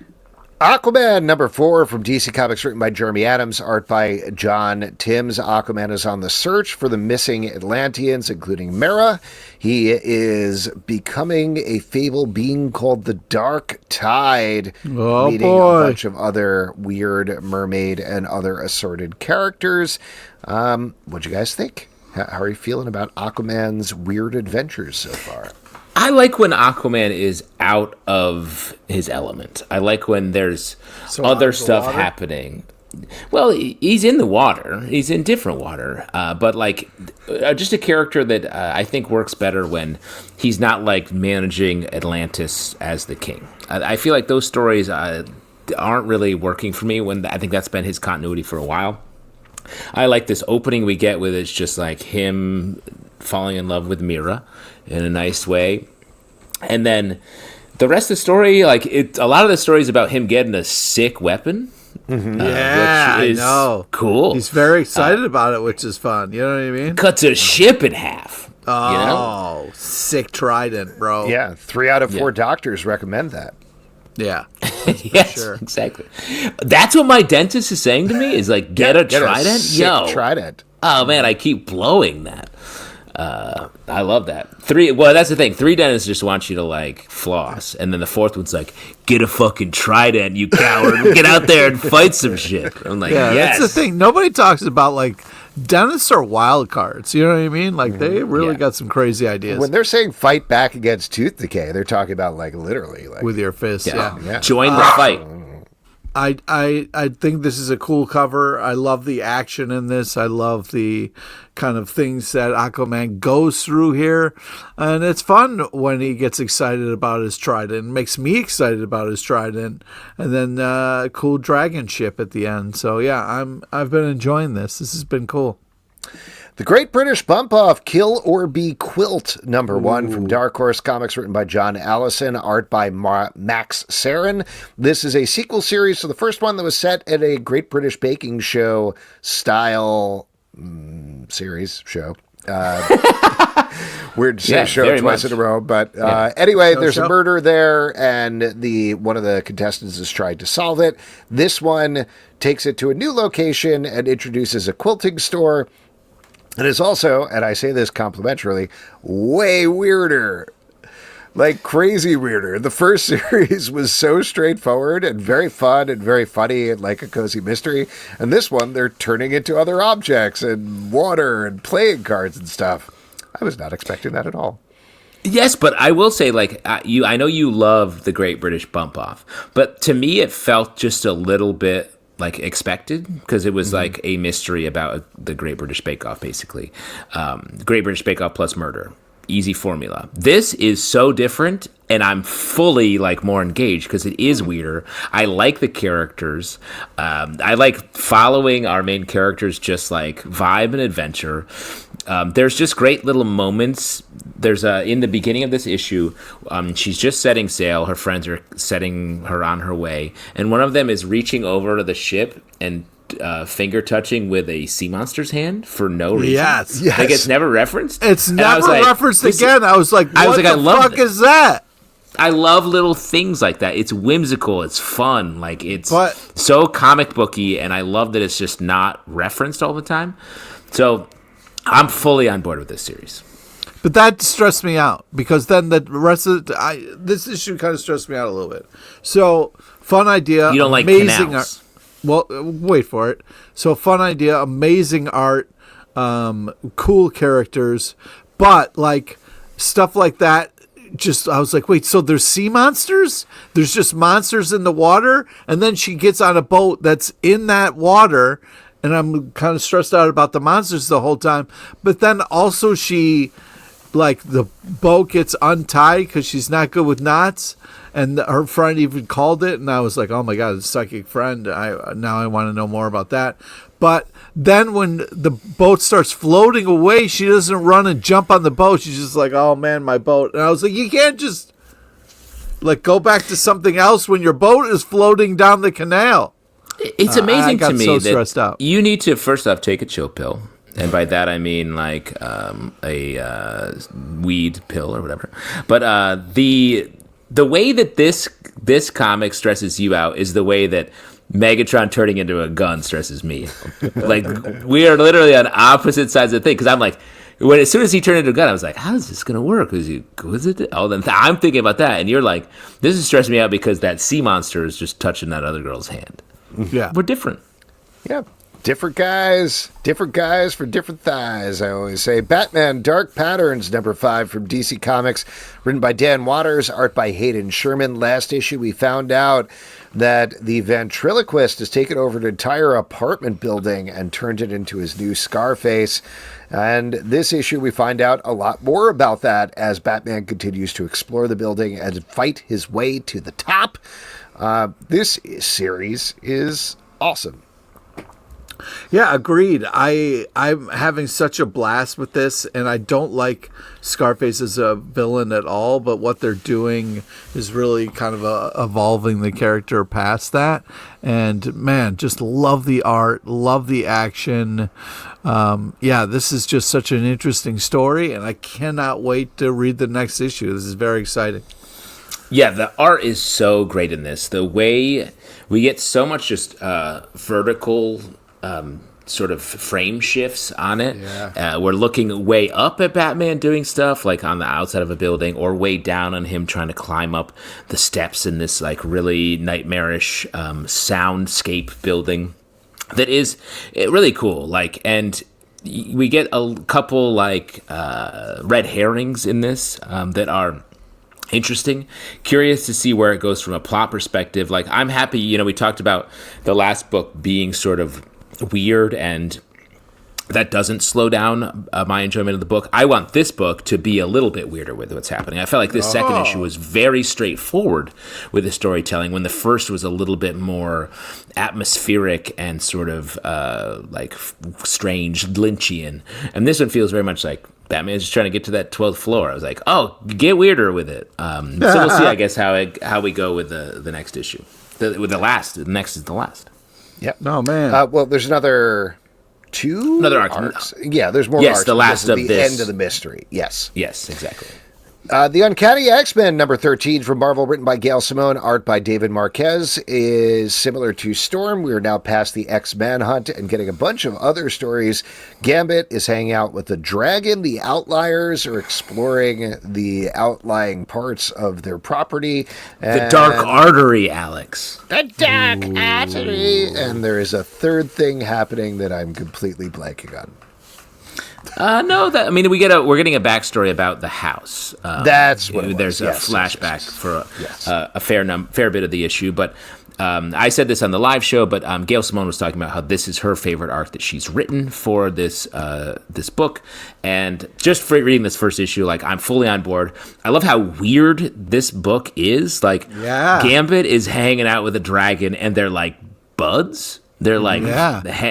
A: Aquaman #4 from DC Comics, written by Jeremy Adams, art by John Timms. Aquaman is on the search for the missing Atlanteans, including Mera. He is becoming a fabled being called the Dark Tide, meeting a bunch of other weird mermaid and other assorted characters. What'd you guys think? How are you feeling about Aquaman's weird adventures so far?
B: I like when Aquaman is out of his element. I like when there's other stuff happening. Well, he's in the water. He's in different water. But, like, just a character that I think works better when he's not, like, managing Atlantis as the king. I feel like those stories aren't really working for me when I think that's been his continuity for a while. I like this opening we get with it's just, like, him falling in love with Mera in a nice way. And then the rest of the story, like, a lot of the story is about him getting a sick weapon.
C: Mm-hmm. Which is I know.
B: Cool.
C: He's very excited about it, which is fun. You know what I mean?
B: Cuts a ship in half.
C: Oh,
B: you know?
C: Sick trident, bro.
A: Yeah, 3 out of 4 doctors recommend that.
C: Yeah.
B: Yes, sure. Exactly. That's what my dentist is saying to me is, like, get a trident?
A: A sick trident.
B: Oh, man, I keep blowing that. I love that. Well, that's the thing. 3 dentists just want you to, like, floss. And then the 4th one's like, get a fucking trident, you coward. Get out there and fight some shit. I'm like, yes.
C: That's the thing. Nobody talks about, like, dentists are wild cards. You know what I mean? Like, they really got some crazy ideas.
A: When they're saying fight back against tooth decay, they're talking about, like, literally. Like,
C: with your fist, yeah.
B: Join the fight.
C: I think this is a cool cover. I love the action in this. I love the kind of things that Aquaman goes through here. And it's fun when he gets excited about his trident. It makes me excited about his trident. And then a cool dragon ship at the end. So yeah, I've been enjoying this. This has been cool.
A: The Great British Bump Off, Kill or Be Quilt, #1 from Dark Horse Comics, written by John Allison, art by Max Sarin. This is a sequel series to the first one that was set at a Great British Baking Show style show. Weird to say show twice in a row, but anyway, there's a murder there, and one of the contestants is trying to solve it. This one takes it to a new location and introduces a quilting store. It is also, and I say this complimentarily, way weirder. Like, crazy weirder. The first series was so straightforward and very fun and very funny and like a cozy mystery. And this one, they're turning into other objects and water and playing cards and stuff. I was not expecting that at all.
B: Yes, but I will say, like, I know you love the Great British Bump Off, but to me it felt just a little bit like expected, because it was like a mystery about the Great British Bake Off, basically. Great British Bake Off plus murder. Easy formula. This is so different, and I'm fully like more engaged because it is weirder. I like the characters. I like following our main characters, just like vibe and adventure. There's just great little moments. There's in the beginning of this issue, she's just setting sail. Her friends are setting her on her way, and one of them is reaching over to the ship and finger touching with a sea monster's hand for no reason.
C: Yes.
B: Like, it's never referenced.
C: It's never referenced again. I was like, what the fuck is that?
B: I love little things like that. It's whimsical. It's fun. Like, it's so comic booky, and I love that it's just not referenced all the time. So I'm fully on board with this series.
C: But that stressed me out, because then the rest of this issue kind of stressed me out a little bit. So, fun idea.
B: You don't like
C: amazing
B: canals.
C: Well, wait for it. So, fun idea, amazing art, cool characters, but like stuff like that. Just, I was like, wait, so there's sea monsters? There's just monsters in the water? And then she gets on a boat that's in that water, and I'm kind of stressed out about the monsters the whole time. But then also the boat gets untied because she's not good with knots, and her friend even called it, and I was like, oh my God, it's a psychic friend. Now I want to know more about that. But then when the boat starts floating away, she doesn't run and jump on the boat. She's just like, oh man, my boat. And I was like, you can't just like go back to something else when your boat is floating down the canal.
B: It's amazing to me
C: stressed out.
B: You need to first off take a chill pill. And by that I mean like a weed pill or whatever. But the way that this comic stresses you out is the way that Megatron turning into a gun stresses me. Like, we are literally on opposite sides of the thing. Because I'm like, as soon as he turned into a gun, I was like, how is this going to work? Then I'm thinking about that. And you're like, this is stressing me out because that sea monster is just touching that other girl's hand.
C: Yeah.
B: We're different.
A: Yeah. Different guys for different thighs, I always say. Batman Dark Patterns, number 5 from DC Comics, written by Dan Waters, art by Hayden Sherman. Last issue, we found out that the ventriloquist has taken over an entire apartment building and turned it into his new Scarface. And this issue, we find out a lot more about that as Batman continues to explore the building and fight his way to the top. This series is awesome.
C: Yeah, agreed. I'm having such a blast with this, and I don't like Scarface as a villain at all, but what they're doing is really kind of evolving the character past that. And, man, just love the art, love the action. This is just such an interesting story, and I cannot wait to read the next issue. This is very exciting.
B: Yeah, the art is so great in this. The way we get so much just vertical sort of frame shifts on it. Yeah. We're looking way up at Batman doing stuff like on the outside of a building, or way down on him trying to climb up the steps in this like really nightmarish soundscape building that is really cool. Like, and we get a couple like red herrings in this that are interesting. Curious to see where it goes from a plot perspective. Like, I'm happy, we talked about the last book being sort of weird, and that doesn't slow down my enjoyment of the book. I want this book to be a little bit weirder with what's happening. I felt like this second issue was very straightforward with the storytelling, when the first was a little bit more atmospheric and sort of like strange, Lynchian. And this one feels very much like Batman's just trying to get to that 12th floor. I was like, oh, get weirder with it. So we'll see, I guess, how we go with the next issue. With the last. The next is the last.
A: Yep.
C: Oh, man.
A: Well, there's another arcs. Yeah, there's more arcs.
B: Yes, the last of
A: the
B: this.
A: end of the mystery. Yes,
B: exactly.
A: The Uncanny X-Men, number 13 from Marvel, written by Gail Simone, art by David Marquez, is similar to Storm. We are now past the X-Manhunt and getting a bunch of other stories. Gambit is hanging out with the Dragon. The Outliers are exploring the outlying parts of their property.
B: The Dark Artery, Alex.
A: The Dark Artery. And there is a third thing happening that I'm completely blanking on.
B: No, we're getting a backstory about the house.
A: That's what it was.
B: There's a flashback for a fair bit of the issue, but I said this on the live show. But Gail Simone was talking about how this is her favorite arc that she's written for this book, and just for reading this first issue, like, I'm fully on board. I love how weird this book is. Like, Gambit is hanging out with a dragon, and they're like buds. They're like,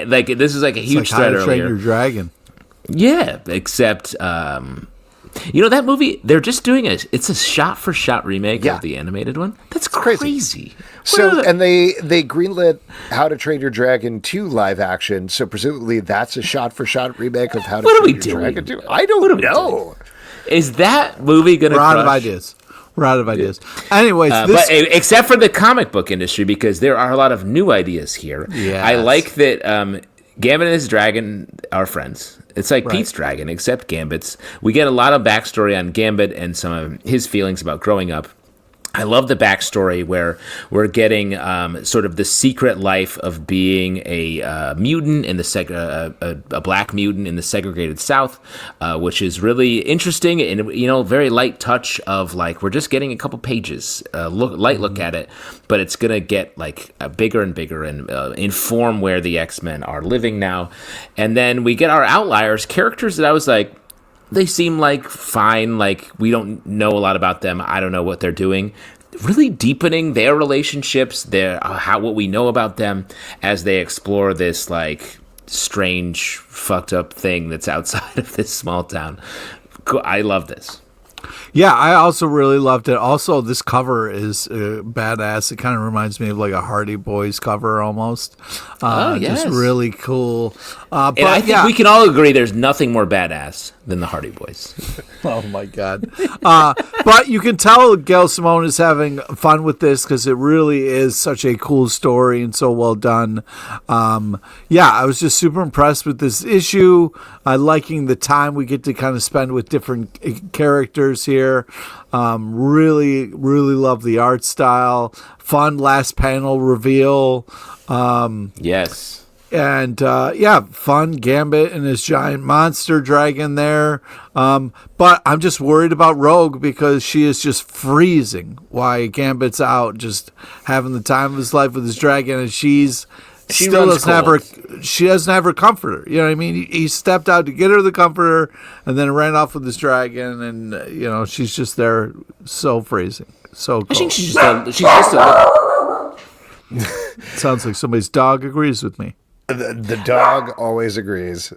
B: like this is like a huge thread earlier.
C: Train Your Dragon.
B: Yeah, except, that movie, they're just doing it's a shot-for-shot remake of the animated one. That's crazy.
A: So, and they greenlit How to Train Your Dragon 2 live action, so presumably that's a shot-for-shot remake of How to Train Your Dragon 2. I don't know.
B: Is that movie going to crush?
C: We're out of ideas. Anyways,
B: but except for the comic book industry, because there are a lot of new ideas here. Yes. I like that Gambit and his dragon are friends. It's like Pete's dragon, except Gambit's. We get a lot of backstory on Gambit and some of his feelings about growing up. I love the backstory where we're getting sort of the secret life of being a mutant in the a black mutant in the segregated South, which is really interesting and very light touch of like we're just getting a couple pages, look at it, but it's gonna get like bigger and bigger and inform where the X-Men are living now, and then we get our outliers, characters that I was like, they seem like fine, like we don't know a lot about them. I don't know what they're doing. Really deepening their relationships, what we know about them as they explore this like strange, fucked up thing that's outside of this small town. I love this.
C: Yeah, I also really loved it. Also, this cover is badass. It kind of reminds me of like a Hardy Boys cover almost.
B: Yes.
C: Just really cool.
B: And I think we can all agree there's nothing more badass than the Hardy Boys.
C: Oh my God. But you can tell Gail Simone is having fun with this because it really is such a cool story and so well done. I was just super impressed with this issue. Liking the time we get to kind of spend with different characters here. Really, really love the art style. Fun last panel reveal.
B: Yes.
C: And fun Gambit and his giant monster dragon there. But I'm just worried about Rogue because she is just freezing while Gambit's out, just having the time of his life with his dragon, and she doesn't have her comforter. You know what I mean? He stepped out to get her the comforter and then ran off with his dragon, and she's just there, so freezing, so cold.
B: I think she's just a
C: Sounds like somebody's dog agrees with me.
A: The dog always agrees.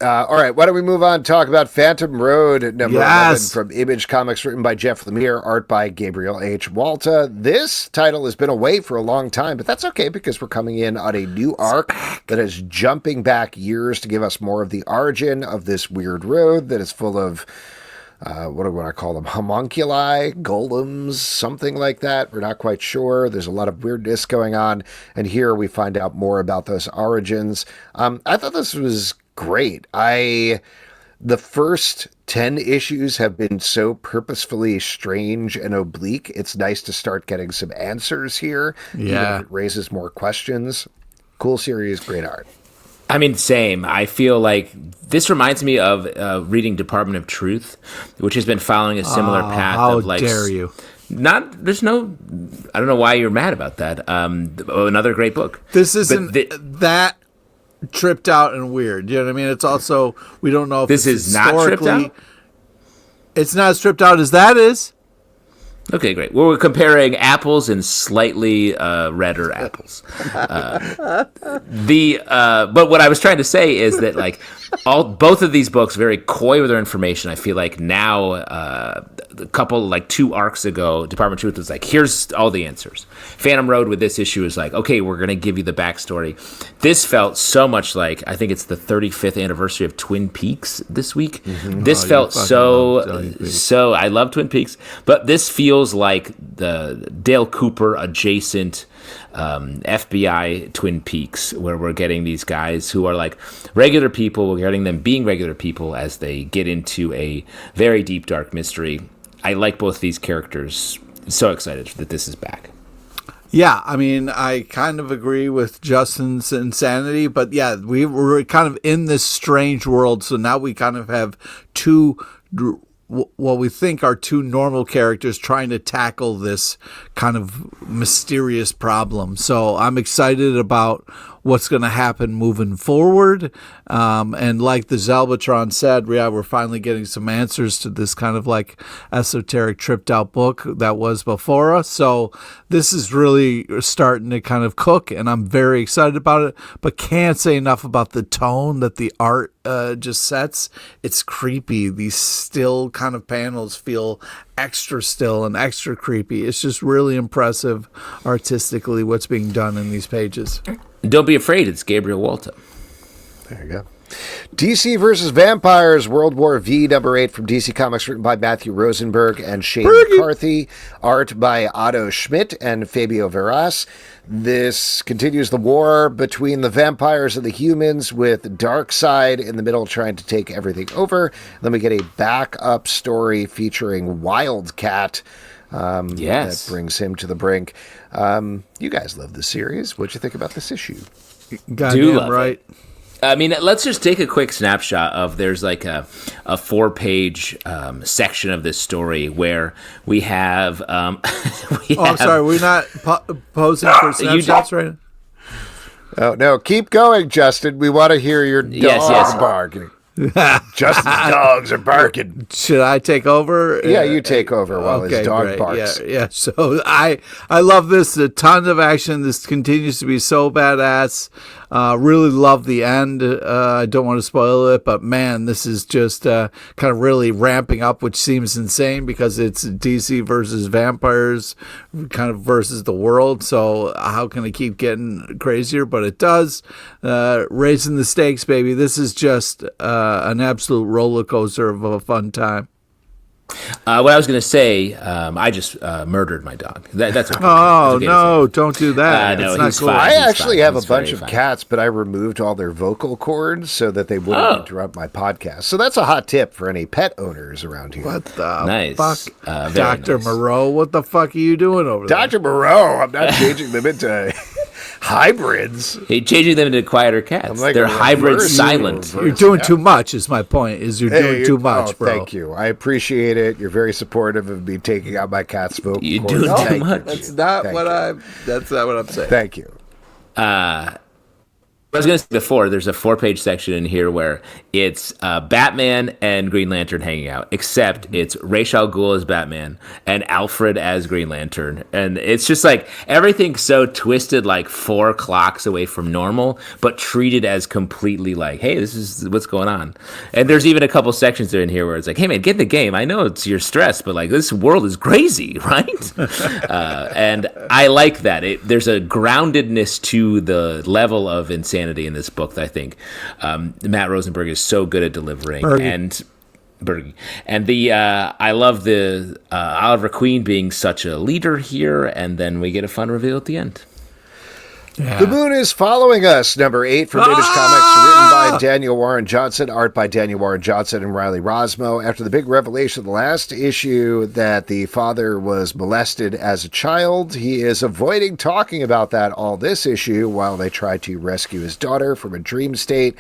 A: All right, why don't we move on? Talk about Phantom Road number 11 from Image Comics, written by Jeff Lemire, art by Gabriel H. Walta. This title has been away for a long time, but that's okay because we're coming in on a new arc that is jumping back years to give us more of the origin of this weird road that is full of what do I call them? Homunculi, golems, something like that. We're not quite sure. There's a lot of weirdness going on, and here we find out more about those origins. I thought this was great. The first 10 issues have been so purposefully strange and oblique. It's nice to start getting some answers here.
C: Yeah.
A: Even if it raises more questions. Cool series, great art.
B: I mean, same. I feel like this reminds me of reading Department of Truth, which has been following a similar path.
C: How
B: of like,
C: dare you?
B: I don't know why you're mad about that. Another great book.
C: This isn't that tripped out and weird. You know what I mean? It's also, we don't know if
B: this is not tripped out.
C: It's not as tripped out as that is.
B: Okay, great. Well, we're comparing apples and slightly redder apples. But what I was trying to say is that like both of these books very coy with their information. I feel like now two arcs ago, Department of Truth was like, here's all the answers. Phantom Road with this issue is like, okay, we're going to give you the backstory. This felt so much like, I think it's the 35th anniversary of Twin Peaks this week. Mm-hmm. This felt so, I love Twin Peaks, but this feels like the Dale Cooper adjacent FBI Twin Peaks, where we're getting these guys who are like regular people. We're getting them being regular people as they get into a very deep, dark mystery. I like both these characters. So excited that this is back.
C: Yeah, I mean, I kind of agree with Justin's insanity, but yeah, we were kind of in this strange world, so now we kind of have what we think are two normal characters trying to tackle this kind of mysterious problem. So I'm excited about what's going to happen moving forward. And like the Zalbatron said, we're finally getting some answers to this kind of like esoteric tripped out book that was before us. So this is really starting to kind of cook, and I'm very excited about it, but can't say enough about the tone that the art just sets. It's creepy. These still kind of panels feel extra still and extra creepy. It's just really impressive artistically what's being done in these pages.
B: Don't be afraid. It's Gabriel Walta.
A: There you go. DC versus Vampires, World War V, number 8 from DC Comics, written by Matthew Rosenberg and Shane McCarthy. Art by Otto Schmidt and Fabio Veras. This continues the war between the vampires and the humans, with Darkseid in the middle trying to take everything over. Then we get a backup story featuring Wildcat. That brings him to the brink. You guys love the series. What'd you think about this issue?
C: Goddamn right.
B: I mean, let's just take a quick snapshot of, there's like a 4-page section of this story where we have...
C: I'm sorry, we're not posing for snapshots right now?
A: Oh, no, keep going, Justin. We want to hear your dogs barking. Justin's dogs are barking.
C: Should I take over?
A: Yeah, you take over while his dog barks.
C: Yeah. So I love this. A ton of action. This continues to be so badass. Really love the end. I don't want to spoil it, but man, this is just kind of really ramping up, which seems insane because it's DC versus vampires, kind of versus the world. So how can it keep getting crazier? But it does. Raising the stakes, baby. This is just an absolute roller coaster of a fun time.
B: What I was going to say, I just murdered my dog. That's okay.
C: Oh, no, don't do that.
B: No,
C: it's not
B: he's
C: cool.
B: fine.
A: I actually have a
B: He's
A: bunch
B: very
A: of
B: fine.
A: cats, but I removed all their vocal cords so that they wouldn't interrupt my podcast. So that's a hot tip for any pet owners around here.
C: What the
B: Nice.
C: fuck?
B: Very
C: Dr.
B: nice.
C: Moreau, what the fuck are you doing over there?
A: Dr. Moreau, I'm not changing them into hybrids.
B: Hey, changing them into quieter cats.
A: I'm like
B: They're
A: a
B: hybrid
A: reverse-
B: silent.
C: You're doing too much, is my point, is you're doing too much, bro.
A: Thank you. I appreciate it. You're very supportive of me taking out my cat's vocal
B: You're
A: cords.
B: doing too
A: Thank
B: much.
A: you.
C: That's not
A: Thank
C: what
A: you.
C: that's not what I'm saying.
A: Thank you.
B: I was going to say before, there's a 4-page section in here where it's Batman and Green Lantern hanging out, except it's Ra's al Ghul as Batman and Alfred as Green Lantern. And it's just like everything's so twisted, like 4 clocks away from normal, but treated as completely like, hey, this is what's going on. And there's even a couple sections in here where it's like, hey, man, get in the game. I know it's your stress, but like this world is crazy, right? And I like that. There's a groundedness to the level of insanity in this book that I think Matt Rosenberg is so good at delivering. And the I love the Oliver Queen being such a leader here, and then we get a fun reveal at the end.
C: Yeah.
A: The Moon is Following Us, number 8 from Image Comics, written by Daniel Warren Johnson, art by Daniel Warren Johnson and Riley Rosmo. After the big revelation of the last issue that the father was molested as a child, he is avoiding talking about that all this issue while they try to rescue his daughter from a dream state.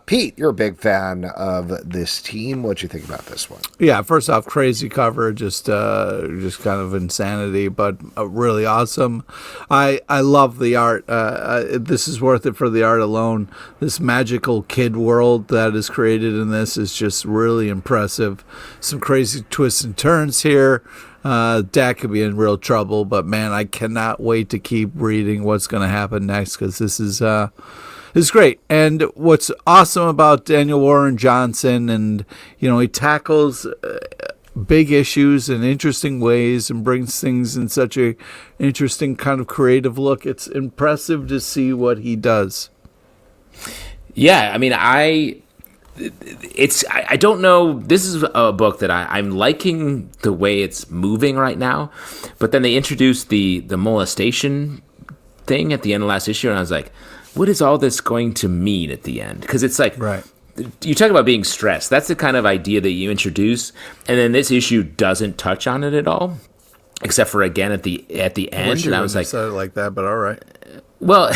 A: Pete, you're a big fan of this team. What'd you think about this one?
C: Yeah, first off, crazy cover, just kind of insanity, but really awesome. I love the art. This is worth it for the art alone. This magical kid world that is created in this is just really impressive. Some crazy twists and turns here. Dak could be in real trouble, but man, I cannot wait to keep reading what's going to happen next because this is great. And what's awesome about Daniel Warren Johnson, and he tackles big issues in interesting ways and brings things in such a interesting kind of creative look. It's impressive to see what he does.
B: Yeah, I mean, I don't know. This is a book that I'm liking the way it's moving right now, but then they introduced the molestation thing at the end of last issue, and I was like, what is all this going to mean at the end? Because it's like,
C: Right.
B: You talk about being stressed. That's the kind of idea that you introduce, and then this issue doesn't touch on it at all, except for again at the end. And I was like,
C: said it like that, but all right.
B: well,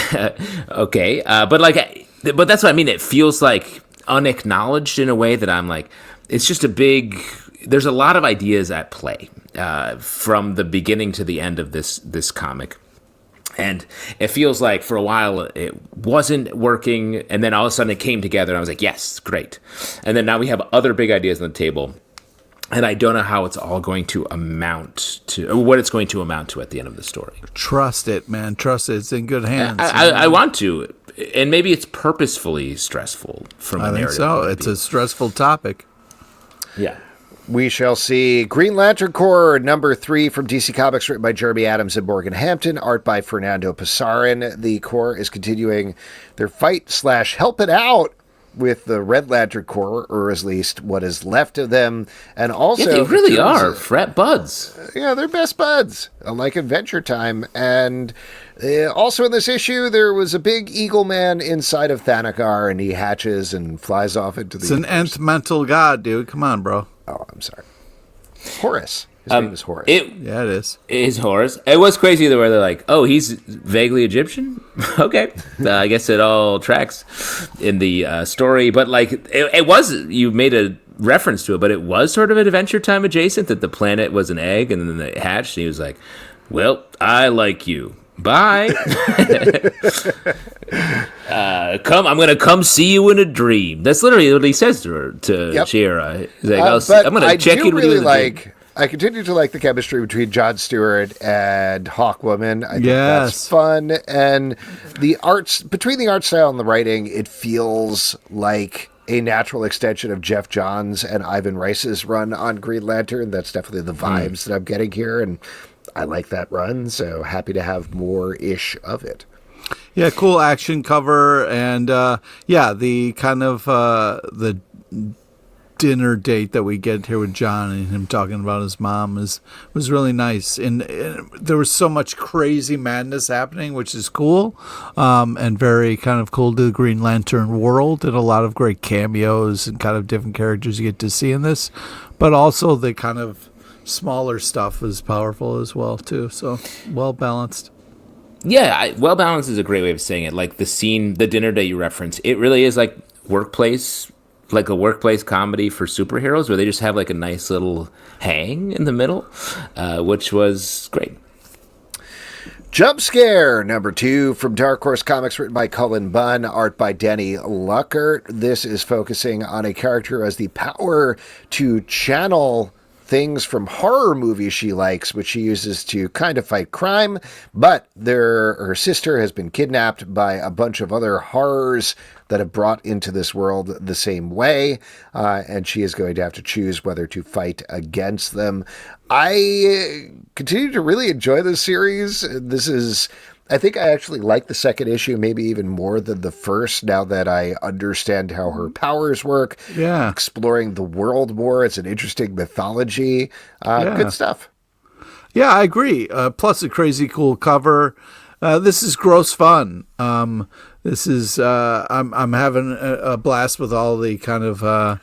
B: okay, but that's what I mean. It feels like unacknowledged in a way that I'm like, it's just a big. There's a lot of ideas at play from the beginning to the end of this comic. And it feels like for a while it wasn't working, and then all of a sudden it came together, and I was like, yes, great. And then now we have other big ideas on the table, and I don't know how it's all going to amount to, or what it's going to amount to at the end of the story.
C: Trust it, man. Trust it. It's in good hands.
B: I want to, and maybe it's purposefully stressful from a
C: I think
B: narrative
C: so.
B: point of
C: It's
B: view.
C: a stressful topic.
B: Yeah.
A: We shall see Green Lantern Corps, number 3 from DC Comics, written by Jeremy Adams and Morgan Hampton, art by Fernando Pasarin. The Corps is continuing their fight/help it out with the Red Lantern Corps, or at least what is left of them. And also,
B: Yeah, they really are frat buds.
A: Yeah, they're best buds, unlike Adventure Time. And also in this issue, there was a big eagle man inside of Thanagar, and he hatches and flies off into the
C: It's an
A: universe.
C: nth mental god, dude. Come on, bro.
A: Oh, I'm sorry. Horace. His name is Horace.
C: Yeah, it is.
B: It is Horus. It was crazy the way they're like, oh, he's vaguely Egyptian? Okay. I guess it all tracks in the story. But, like, it was, you made a reference to it, but it was sort of an Adventure Time adjacent, that the planet was an egg and then it hatched. And he was like, well, I like you. Bye. I'm going to come see you in a dream. That's literally what he says to her, to
A: Yep.
B: Shiera. He's like,
A: But
B: I'm going
A: I
B: to check
A: do
B: in with you
A: really
B: in a dream.
A: like I continue to like the chemistry between Jon Stewart and Hawkwoman. I think
C: Yes.
A: that's fun. And the arts, between the art style and the writing, it feels like a natural extension of Jeff Johns and Ivan Reis's run on Green Lantern. That's definitely the vibes that I'm getting here. And I like that run, so happy to have more-ish of it.
C: Yeah, cool action cover. And, the kind of the dinner date that we get here with John and him talking about his mom was really nice, and there was so much crazy madness happening, which is cool, and very kind of cool to the Green Lantern world, and a lot of great cameos and kind of different characters you get to see in this, but also the kind of smaller stuff is powerful as well too, so well balanced.
B: Yeah, well balanced is a great way of saying it. Like the dinner date you reference, it really is like a workplace comedy for superheroes where they just have like a nice little hang in the middle, which was great.
A: Jump Scare, number 2 from Dark Horse Comics, written by Cullen Bunn, art by Denny Luckert. This is focusing on a character who has the power to channel things from horror movies she likes, which she uses to kind of fight crime, but her sister has been kidnapped by a bunch of other horrors that have brought into this world the same way, and she is going to have to choose whether to fight against them. I continue to really enjoy this series. I think I actually like the second issue maybe even more than the first, now that I understand how her powers work.
C: Yeah.
A: Exploring the world more. It's an interesting mythology. Good stuff.
C: Yeah, I agree. Plus a crazy cool cover. This is gross fun. This is I'm having a blast with all the kind of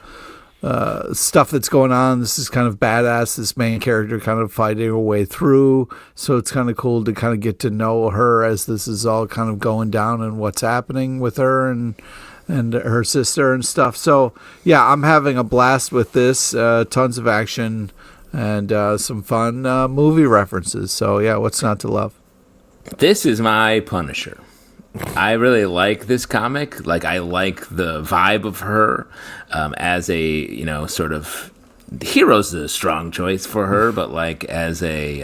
C: stuff that's going on. This is kind of badass. This main character kind of fighting her way through. So it's kind of cool to kind of get to know her as this is all kind of going down and what's happening with her and her sister and stuff. So yeah, I'm having a blast with this. Tons of action and some fun movie references. So yeah, what's not to love?
B: This is my Punisher. I really like this comic. Like, I like the vibe of her as a, sort of, hero's a strong choice for her, but like as a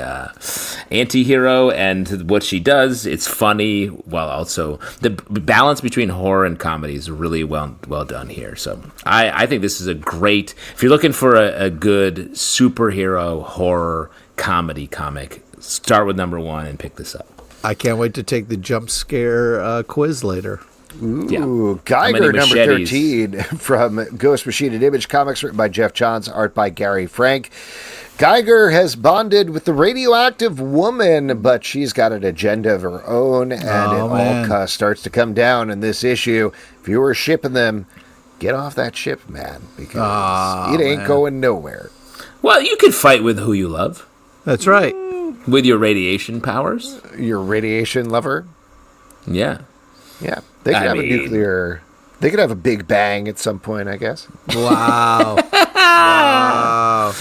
B: anti-hero, and what she does, it's funny, while also the balance between horror and comedy is really well done here. So I think this is a great, if you're looking for a good superhero horror comedy comic, start with number 1 and pick this up.
C: I can't wait to take the jump scare quiz later.
A: Ooh,
B: Yeah.
A: Geiger, number 13 from Ghost Machine and Image Comics, written by Jeff Johns, art by Gary Frank. Geiger has bonded with the radioactive woman, but she's got an agenda of her own, and all starts to come down in this issue. If you were shipping them, get off that ship, man, because it ain't going nowhere.
B: Well, you can fight with who you love.
C: That's right.
B: With your radiation powers.
A: Your radiation lover?
B: Yeah.
A: Yeah. They could have a nuclear... They could have a big bang at some point, I guess.
C: Wow. Wow.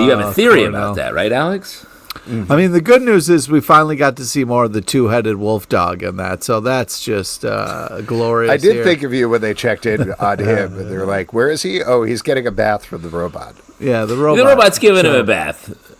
B: You have a theory about that, right, Alex?
C: I mean, the good news is we finally got to see more of the two-headed wolf dog in that, so that's just glorious.
A: I did think of you when they checked in on him, and they were like, where is he? Oh, he's getting a bath from the robot.
C: Yeah, the robot.
B: The robot's giving him a bath.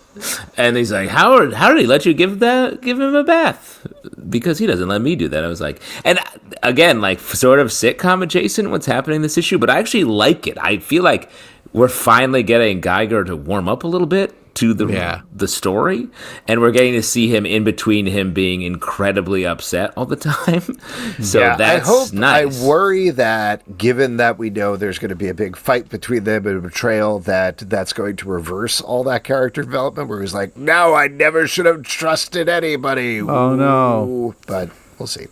B: And he's like, how did he let you give him a bath? Because he doesn't let me do that. I was like, and again, like sort of sitcom adjacent what's happening in this issue, but I actually like it. I feel like we're finally getting Geiger to warm up a little bit to the story, and we're getting to see him in between him being incredibly upset all the time. So that's nice.
A: I worry that, given that we know there's going to be a big fight between them and a betrayal, that's going to reverse all that character development, where he's like, no, I never should have trusted anybody.
C: Oh, no.
A: But we'll see.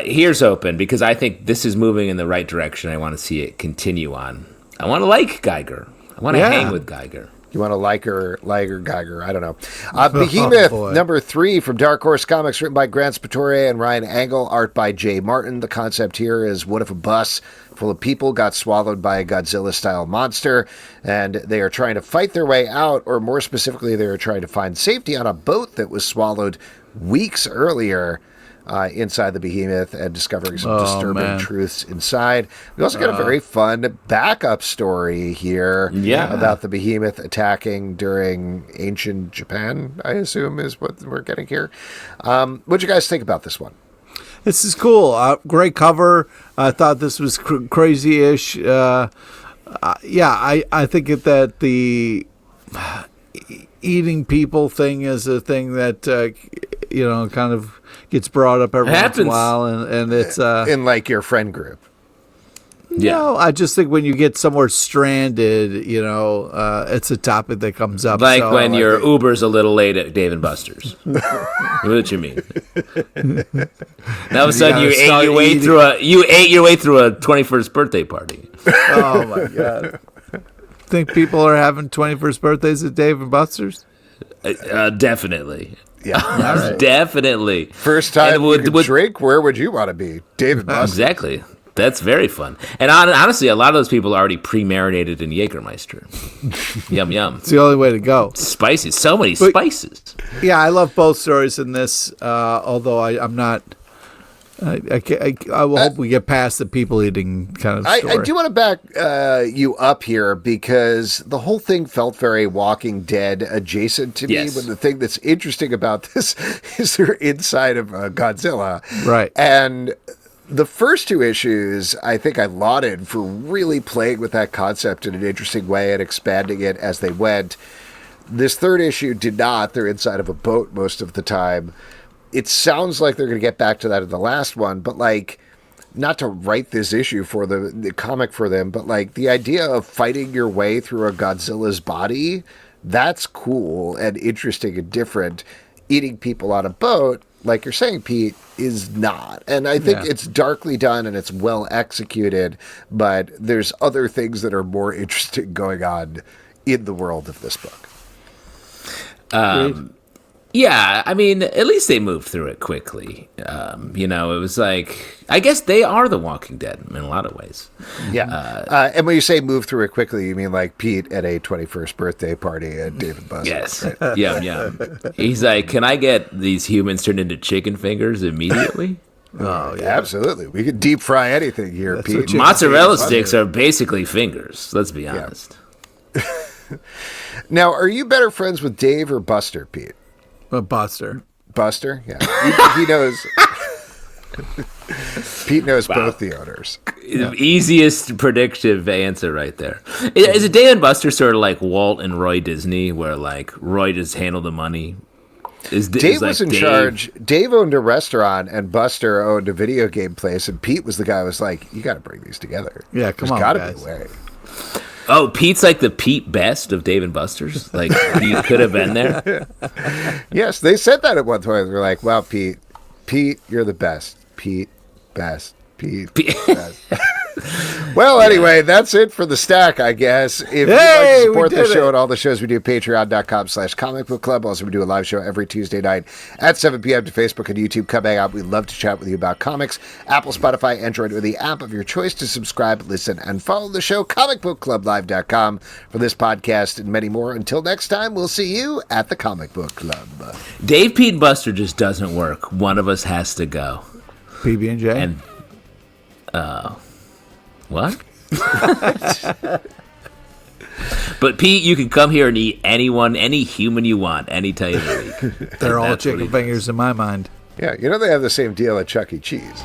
B: Here's open, because I think this is moving in the right direction. I want to see it continue on. I want to like Geiger. I want to hang with Geiger.
A: You want to like her, Geiger? I don't know. Behemoth, number 3 from Dark Horse Comics, written by Grant Spatore and Ryan Angle, art by Jay Martin. The concept here is, what if a bus full of people got swallowed by a Godzilla-style monster, and they are trying to fight their way out, or more specifically, they are trying to find safety on a boat that was swallowed weeks earlier. inside the behemoth and discovering some disturbing truths inside. We also got a very fun backup story here about the behemoth attacking during ancient Japan, I assume is what we're getting here. What'd you guys think about this one?
C: This is cool. Great cover. I thought this was crazy-ish. I think that the eating people thing is a thing that kind of gets brought up every once in a while, and it's
A: in like your friend group.
C: No, I just think when you get somewhere stranded, it's a topic that comes up.
B: Like when your Uber's a little late at Dave & Buster's. What you mean? All of a sudden, you ate your way through a 21st birthday party.
C: Oh my god! Think people are having 21st birthdays at Dave & Buster's?
B: Definitely.
A: Yeah,
B: right. Definitely.
A: First time you could drink, where would you want to be? Dave & Buster's.
B: Exactly. That's very fun. And honestly, a lot of those people are already pre-marinated in Jägermeister. Yum, yum.
C: It's the only way to go.
B: Spicy. So many spices.
C: Yeah, I love both stories in this, although I'm not... I will hope we get past the people eating kind of story.
A: I do want to back you up here because the whole thing felt very Walking Dead adjacent to me. When the thing that's interesting about this is they're inside of Godzilla.
C: Right.
A: And the first two issues, I think I lauded for really playing with that concept in an interesting way and expanding it as they went. This third issue did not. They're inside of a boat most of the time. It sounds like they're going to get back to that in the last one, but like, not to write this issue for the comic for them, but like the idea of fighting your way through a Godzilla's body, that's cool and interesting and different. Eating people on a boat, like you're saying, Pete, is not. And I think it's darkly done and it's well executed, but there's other things that are more interesting going on in the world of this book.
B: Yeah, I mean, at least they moved through it quickly. It was like, I guess they are the Walking Dead in a lot of ways.
A: Yeah. And when you say move through it quickly, you mean like Pete at a 21st birthday party at Dave & Buster's.
B: Yes.
A: Right?
B: Yeah. He's like, can I get these humans turned into chicken fingers immediately?
A: Oh, yeah. Absolutely. We could deep fry anything here, Pete.
B: Mozzarella sticks are basically fingers, let's be honest.
A: Yeah. Now, are you better friends with Dave or Buster, Pete?
C: Buster.
A: Buster? Yeah. He knows. Pete knows both the owners.
B: Easiest predictive answer right there. Is it Dave and Buster sort of like Walt and Roy Disney, where like Roy just handled the money?
A: Dave was in charge. Dave owned a restaurant and Buster owned a video game place, and Pete was the guy who was like, you got to bring these together.
C: Yeah, come on,
A: There's got
C: guys.
A: to be a way.
B: Oh, Pete's like the Pete Best of Dave & Buster's? Like, he could have been there?
A: Yes, they said that at one point. They're like, wow, Pete, you're the best. Pete, best. Pete, best. Well, anyway, that's it for the stack, I guess. If you'd like to support the show and all the shows we do, patreon.com/Comic Book Club. Also, we do a live show every Tuesday night at 7 p.m. to Facebook and YouTube. Come hang out. We'd love to chat with you about comics. Apple, Spotify, Android, or the app of your choice to subscribe, listen, and follow the show. ComicBookClubLive.com for this podcast and many more. Until next time, we'll see you at the Comic Book Club.
B: Dave, Pete, and Buster just doesn't work. One of us has to go.
C: PB&J?
B: And, what? But Pete, you can come here and eat any human you want, any time of the week.
C: They're all chicken fingers in my mind.
A: Yeah, they have the same deal at Chuck E. Cheese.